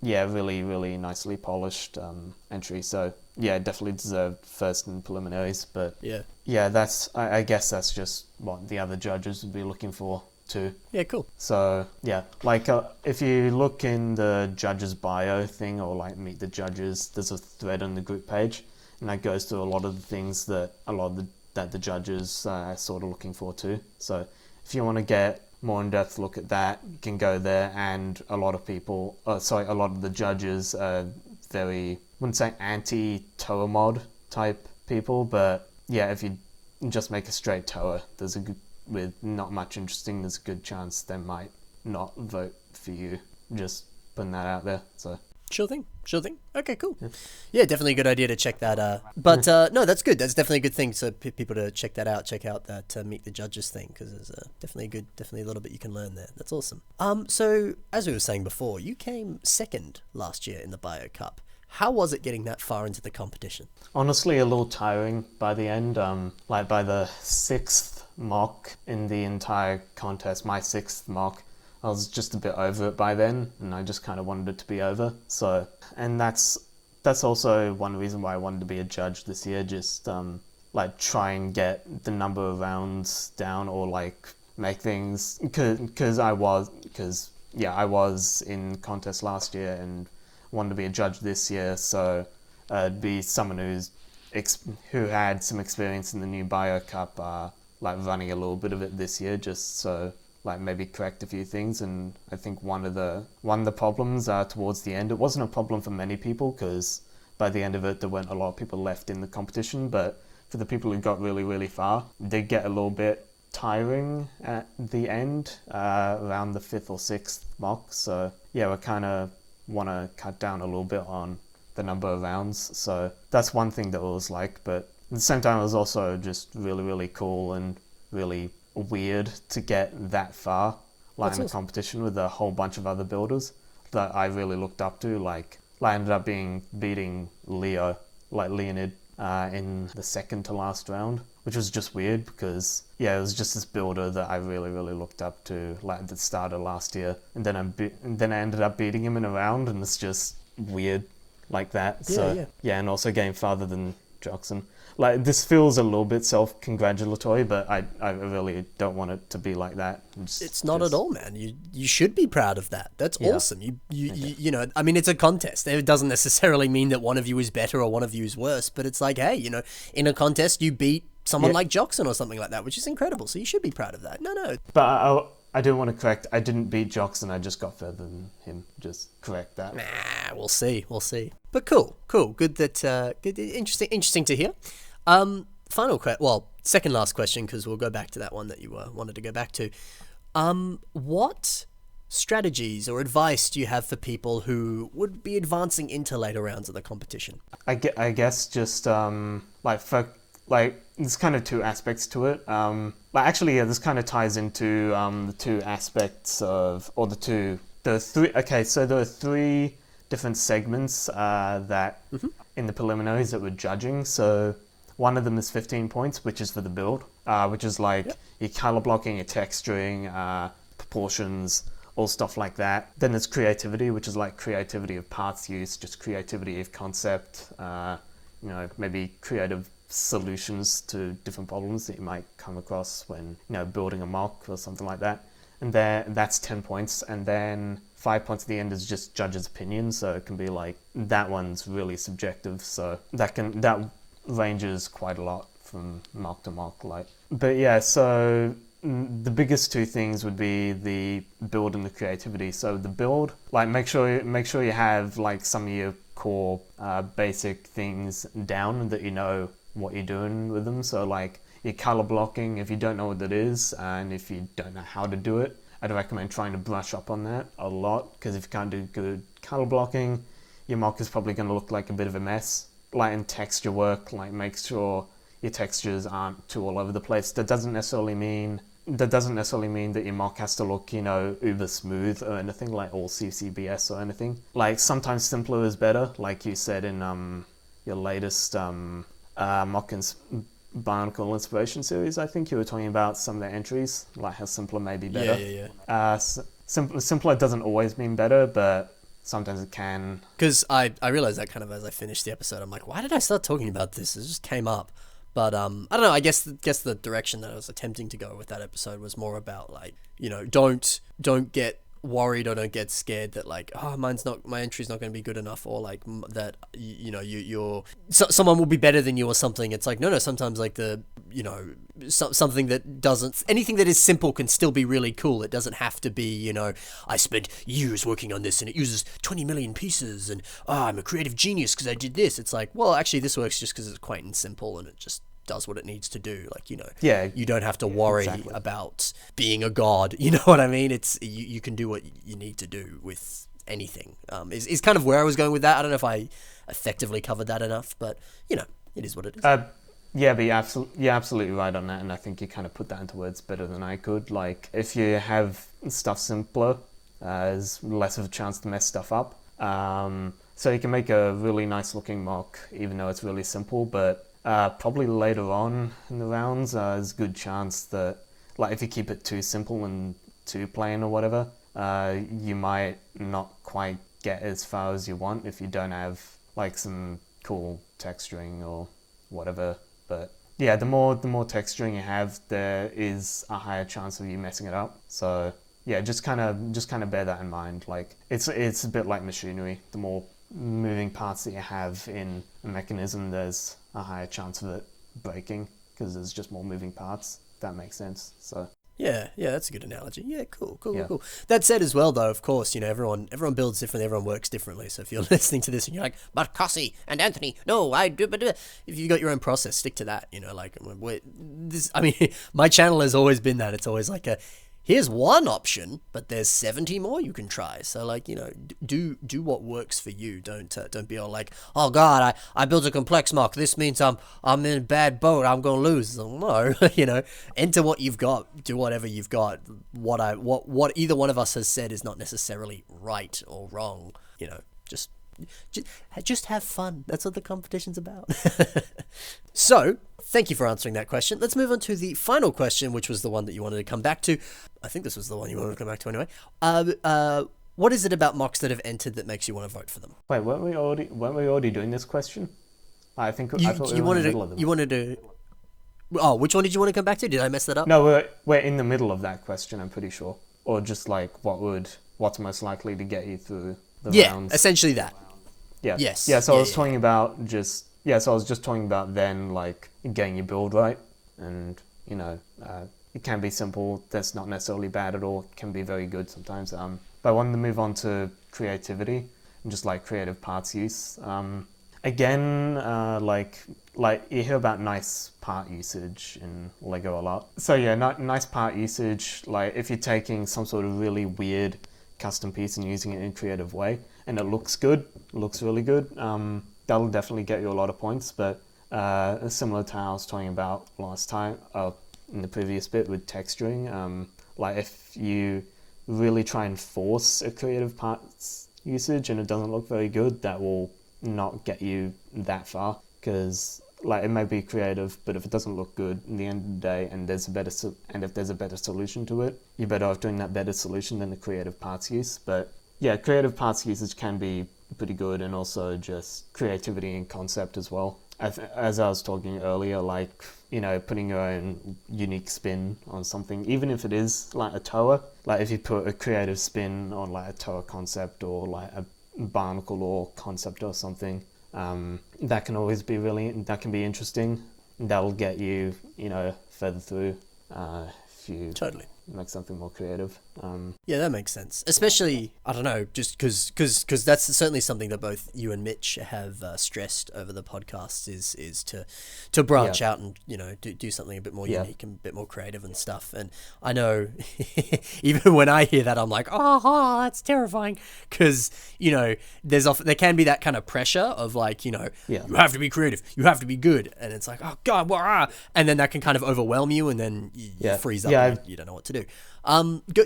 [SPEAKER 2] really, really nicely polished entry. So yeah, definitely deserved first in preliminaries. But yeah, that's I guess that's just what the other judges would be looking for too.
[SPEAKER 1] Yeah, cool.
[SPEAKER 2] So yeah, if you look in the judges bio thing, or like meet the judges, there's a thread on the group page, and that goes through a lot of the things that the judges are sort of looking for too. So if you want to get more in-depth look at that, you can go there. And a lot of the judges are very, wouldn't say anti-Toa mod type people, but yeah, if you just make a straight Toa, with not much interesting, there's a good chance they might not vote for you. Just putting that out there. So
[SPEAKER 1] Sure thing. Okay, cool. Yeah, definitely a good idea to check that. But no, that's good. That's definitely a good thing. So people to check that out. Check out that Meet the Judges thing, because there's definitely a little bit you can learn there. That's awesome. So as we were saying before, you came second last year in the Bio Cup. How was it getting that far into the competition?
[SPEAKER 2] Honestly, a little tiring by the end. By the sixth mock in the entire contest, my sixth mock, I was just a bit over it by then, and I just kind of wanted it to be over. So, and that's also one reason why I wanted to be a judge this year. Just try and get the number of rounds down, or make things, because I was in contest last year and wanted to be a judge this year. So be someone who had some experience in the new Bio Cup, running a little bit of it this year, just so maybe correct a few things. And I think one of the problems towards the end, it wasn't a problem for many people, because by the end of it there weren't a lot of people left in the competition, but for the people who got really, really far, it did get a little bit tiring at the end, around the 5th or 6th mock. So yeah, we kind of want to cut down a little bit on the number of rounds. So that's one thing that I was but at the same time it was also just really, really cool and really weird to get that far in the competition with a whole bunch of other builders that I really looked up to. I ended up beating Leonid in the second to last round, which was just weird, because it was just this builder that I really, really looked up to at the start of last year, and then I ended up beating him in a round, and it's just weird like that. And also getting farther than Joxon. This feels a little bit self-congratulatory, but I really don't want it to be like that.
[SPEAKER 1] It's not at all, man. You should be proud of that. That's awesome. You know, I mean, it's a contest. It doesn't necessarily mean that one of you is better or one of you is worse, but it's hey, in a contest you beat someone like Joxon or something like that, which is incredible. So you should be proud of that. No.
[SPEAKER 2] But I do want to correct. I didn't beat Joxon. I just got further than him. Just correct that.
[SPEAKER 1] Nah, we'll see. But cool. Good that. Good. Interesting to hear. Second last question, because we'll go back to that one that you wanted to go back to. What strategies or advice do you have for people who would be advancing into later rounds of the competition?
[SPEAKER 2] I guess just there's kind of two aspects to it. This kind of ties into the two aspects of, or there are three different segments that in the preliminaries that we're judging. So one of them is 15 points, which is for the build, which is your color blocking, your texturing, proportions, all stuff like that. Then there's creativity, which is creativity of parts use, just creativity of concept, maybe creative solutions to different problems that you might come across when building a mock or something like that. and then that's 10 points, and then 5 points at the end is just judge's opinion, so it can be like, that one's really subjective, so that ranges quite a lot from mark to mark, like. But yeah, so the biggest two things would be the build and the creativity. So the build, like, make sure you have like some of your core basic things down, that you know what you're doing with them. So like your color blocking, if you don't know what that is, and if you don't know how to do it, I'd recommend trying to brush up on that a lot, because if you can't do good color blocking, your mock is probably going to look like a bit of a mess. Like in texture work, like make sure your textures aren't too all over the place. That doesn't necessarily mean that your mock has to look, you know, uber smooth or anything, like all CCBS or anything. Like sometimes simpler is better, like you said in your latest mock Bionicle inspiration series. I think you were talking about some of the entries, like how simpler may be better.
[SPEAKER 1] Yeah.
[SPEAKER 2] Simpler doesn't always mean better, but sometimes it can.
[SPEAKER 1] Because I realized that kind of as I finished the episode. I'm like, why did I start talking about this? It just came up. But I don't know. I guess the direction that I was attempting to go with that episode was more about, like, you know, don't get worried or don't get scared that, like, oh, my entry's not going to be good enough, or like that someone will be better than you or something. It's like, no, sometimes like something that doesn't, anything that is simple can still be really cool. It doesn't have to be, you know, I spent years working on this and it uses 20 million pieces and I'm a creative genius because I did this. It's like, well, actually this works just because it's quaint and simple and it just does what it needs to do. Like, you know, you don't have to worry about being a god. You know what I mean? It's you can do what you need to do with anything. Is kind of where I was going with that. I don't know if I effectively covered that enough, but you know, it is what it is.
[SPEAKER 2] Yeah, but you're absolutely right on that, and I think you kind of put that into words better than I could. Like, if you have stuff simpler, there's less of a chance to mess stuff up. So you can make a really nice looking mock, even though it's really simple, but probably later on in the rounds, there's a good chance that, like, if you keep it too simple and too plain or whatever, you might not quite get as far as you want if you don't have, like, some cool texturing or whatever. But yeah, the more texturing you have, there is a higher chance of you messing it up. So yeah, just kind of bear that in mind. Like, it's a bit like machinery. The more moving parts that you have in a mechanism, there's a higher chance of it breaking because there's just more moving parts. If that makes sense. So
[SPEAKER 1] yeah, that's a good analogy. Yeah, cool. That said as well, though, of course, you know, everyone builds differently, everyone works differently. So if you're listening to this and you're like, but Cossie and Anthony, no, I do, but if you got your own process, stick to that. You know, like my channel has always been that. It's always like here's one option, but there's 70 more you can try. So, like, you know, do what works for you. Don't be all like, oh God, I built a complex mock. This means I'm in a bad boat. I'm gonna lose. No, you know, enter what you've got. Do whatever you've got. What either one of us has said is not necessarily right or wrong. You know, just have fun. That's what the competition's about. So, thank you for answering that question. Let's move on to the final question, which was the one that you wanted to come back to. I think this was the one you wanted to come back to anyway. What is it about mocks that have entered that makes you want to vote for them?
[SPEAKER 2] Wait, weren't we already doing this question? I thought we were in the middle of them.
[SPEAKER 1] You wanted to. Oh, which one did you want to come back to? Did I mess that up?
[SPEAKER 2] No, we're in the middle of that question. I'm pretty sure, or just like what's most likely to get you through the rounds.
[SPEAKER 1] Yeah, essentially that.
[SPEAKER 2] Yeah.
[SPEAKER 1] Yes.
[SPEAKER 2] Yeah. So I was talking about just. Yeah, so I was just talking about then, like, getting your build right, and, you know, it can be simple. That's not necessarily bad at all. It can be very good sometimes. But I wanted to move on to creativity and just, like, creative parts use. Again, like you hear about nice part usage in Lego a lot. So yeah, nice part usage, like if you're taking some sort of really weird custom piece and using it in a creative way, and it looks good, looks really good, that'll definitely get you a lot of points. But similar to how I was talking about last time, in the previous bit with texturing, like if you really try and force a creative parts usage and it doesn't look very good, that will not get you that far, because like it may be creative, but if it doesn't look good in the end of the day, and if there's a better solution to it, you're better off doing that better solution than the creative parts use. But yeah, creative parts usage can be pretty good, and also just creativity and concept as well. as I was talking earlier, like, you know, putting your own unique spin on something, even if it is like a tower, like if you put a creative spin on like a tower concept or like a Bionicle or concept or something, that can always be that can be interesting. That'll get you, you know, further through if you
[SPEAKER 1] Totally
[SPEAKER 2] make something more creative.
[SPEAKER 1] Yeah, that makes sense. Especially, I don't know, just because that's certainly something that both you and Mitch have stressed over the podcast is to branch out and, you know, do something a bit more unique and a bit more creative and stuff. And I know even when I hear that, I'm like, oh, that's terrifying, because, you know, there can be that kind of pressure of like, you know, you have to be creative, you have to be good, and it's like, oh god, and then that can kind of overwhelm you, and then you freeze up and you don't know what to do.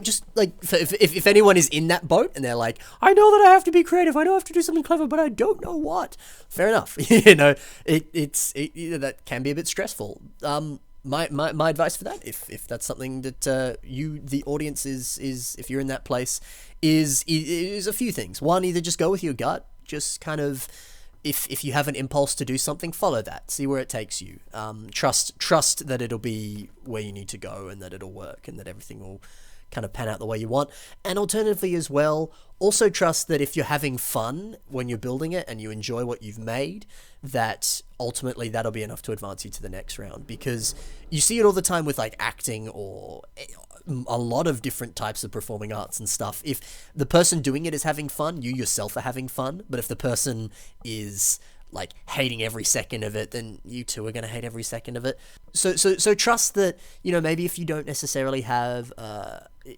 [SPEAKER 1] Just like if anyone is in that boat and they're like, I know that I have to be creative, I know I have to do something clever, but I don't know what. Fair enough. You know, that can be a bit stressful. My advice for that, if that's something that you, the audience, is if you're in that place, is a few things. One, either just go with your gut, just kind of. If you have an impulse to do something, follow that. See where it takes you. Trust that it'll be where you need to go and that it'll work and that everything will kind of pan out the way you want. And alternatively as well, also trust that if you're having fun when you're building it and you enjoy what you've made, that ultimately that'll be enough to advance you to the next round. Because you see it all the time with like acting or a lot of different types of performing arts and stuff. If the person doing it is having fun, you yourself are having fun. But if the person is like hating every second of it, then you too are going to hate every second of it. So trust that, you know, maybe if you don't necessarily have,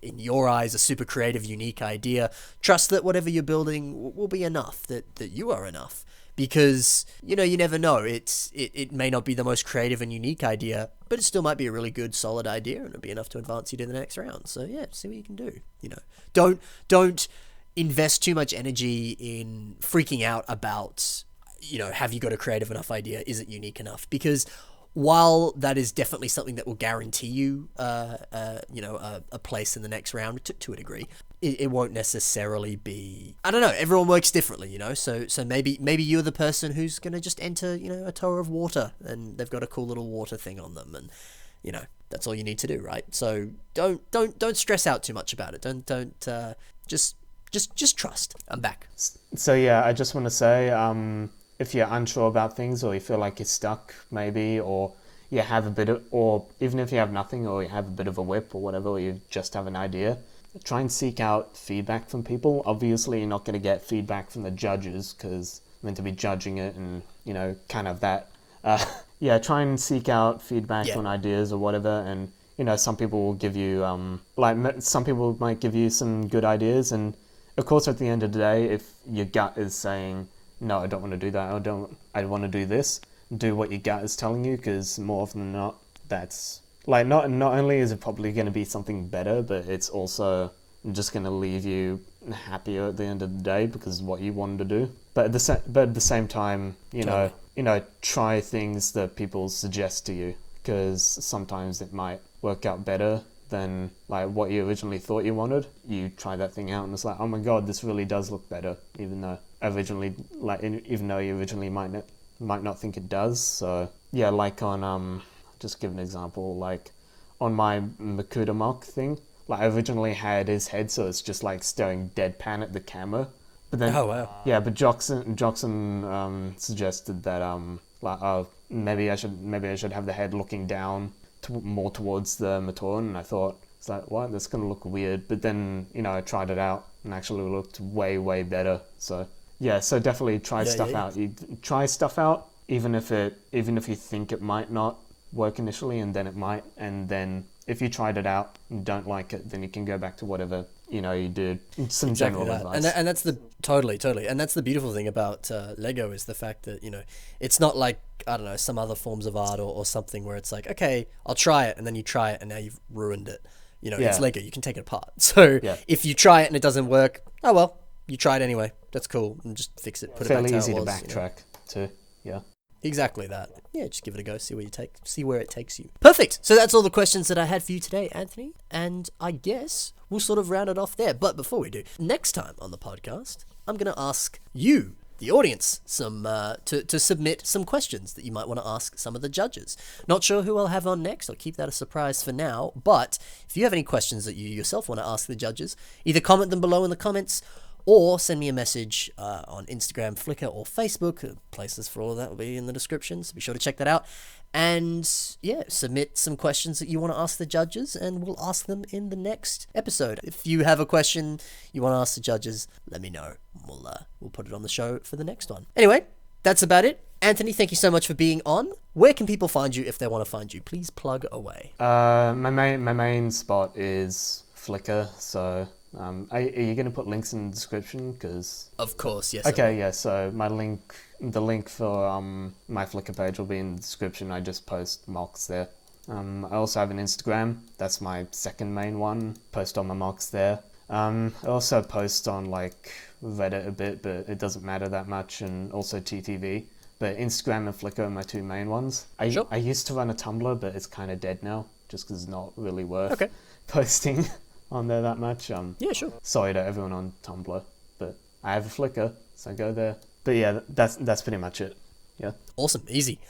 [SPEAKER 1] in your eyes, a super creative, unique idea, trust that whatever you're building will be enough, that you are enough. Because, you know, you never know. It may not be the most creative and unique idea, but it still might be a really good, solid idea, and it'll be enough to advance you to the next round. So yeah, see what you can do. You know, don't invest too much energy in freaking out about, you know, have you got a creative enough idea? Is it unique enough? Because while that is definitely something that will guarantee you, you know, a place in the next round to a degree, it won't necessarily be. I don't know. Everyone works differently, you know. So maybe you're the person who's gonna just enter, you know, a tower of water, and they've got a cool little water thing on them, and you know that's all you need to do, right? So don't stress out too much about it. Don't just trust. I'm back.
[SPEAKER 2] So yeah, I just want to say, if you're unsure about things, or you feel like you're stuck, maybe, or you have a bit of, or even if you have nothing, or you have a bit of a whip or whatever, or you just have an idea, try and seek out feedback from people. Obviously, you're not going to get feedback from the judges because they're meant to be judging it, and you know, kind of that. Yeah, try and seek out feedback on ideas or whatever, and you know, some people will give you, some people might give you some good ideas, and of course, at the end of the day, if your gut is saying, no, I don't want to do that, I want to do this, do what your gut is telling you, because more often than not, that's, like, not only is it probably going to be something better, but it's also just going to leave you happier at the end of the day, because it's what you wanted to do. But at the same time, you know, try things that people suggest to you, because sometimes it might work out better than like what you originally thought you wanted. You try that thing out and it's like, oh my god, this really does look better, even though you originally might not think it does. So yeah, like on just give an example, like on my Makuta mock thing, like I originally had his head so it's just like staring deadpan at the camera, but then but Joxon suggested that maybe I should have the head looking down more towards the Matoran, and I thought, it's like, what, that's gonna look weird, but then, you know, I tried it out and actually looked way better. So yeah, so definitely try stuff out. You try stuff out, even if you think it might not work initially, and then it might, and then if you tried it out and don't like it, then you can go back to whatever, you know, you did. Some general advice.
[SPEAKER 1] And that's the totally, and that's the beautiful thing about Lego, is the fact that, you know, it's not like, I don't know, some other forms of art or something where it's like, okay, I'll try it, and then you try it and now you've ruined it. You know, it's Lego, you can take it apart. So if you try it and it doesn't work, oh well, you tried anyway. That's cool, and just fix it. Put
[SPEAKER 2] fairly
[SPEAKER 1] it back
[SPEAKER 2] easy
[SPEAKER 1] to
[SPEAKER 2] to backtrack too. Yeah.
[SPEAKER 1] Exactly that. Yeah, just give it a go, see where it takes you. Perfect. So that's all the questions that I had for you today, Anthony. And I guess we'll sort of round it off there. But before we do, next time on the podcast, I'm going to ask you the audience some to submit some questions that you might want to ask some of the judges. Not sure who I'll have on next. I'll keep that a surprise for now. But if you have any questions that you yourself want to ask the judges, either comment them below in the comments or send me a message on Instagram, Flickr, or Facebook. Places for all of that will be in the description, so be sure to check that out. And yeah, submit some questions that you want to ask the judges, and we'll ask them in the next episode. If you have a question you want to ask the judges, let me know. We'll put it on the show for the next one. Anyway, that's about it. Anthony, thank you so much for being on. Where can people find you if they want to find you? Please plug away.
[SPEAKER 2] My main spot is Flickr, so are you going to put links in the description? Cause...
[SPEAKER 1] Of course, yes.
[SPEAKER 2] Okay, yeah, so the link for my Flickr page will be in the description. I just post mocks there. I also have an Instagram. That's my second main one. Post all my mocks there. I also post on like Reddit a bit, but it doesn't matter that much, and also TTV. But Instagram and Flickr are my two main ones. I used to run a Tumblr, but it's kind of dead now, just because it's not really worth posting on there that much.
[SPEAKER 1] Yeah, sure.
[SPEAKER 2] Sorry to everyone on Tumblr, but I have a Flickr, so go there. But yeah, that's pretty much it. Yeah.
[SPEAKER 1] Awesome, easy.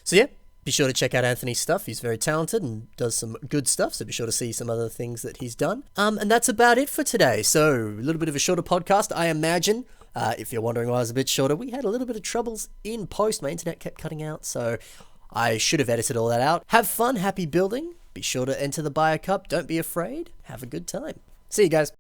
[SPEAKER 1] So yeah, be sure to check out Anthony's stuff. He's very talented and does some good stuff, so be sure to see some other things that he's done. And that's about it for today. So a little bit of a shorter podcast, I imagine. If you're wondering why it was a bit shorter, we had a little bit of troubles in post. My internet kept cutting out, so I should have edited all that out. Have fun, happy building. Be sure to enter the Bio Cup. Don't be afraid. Have a good time. See you guys.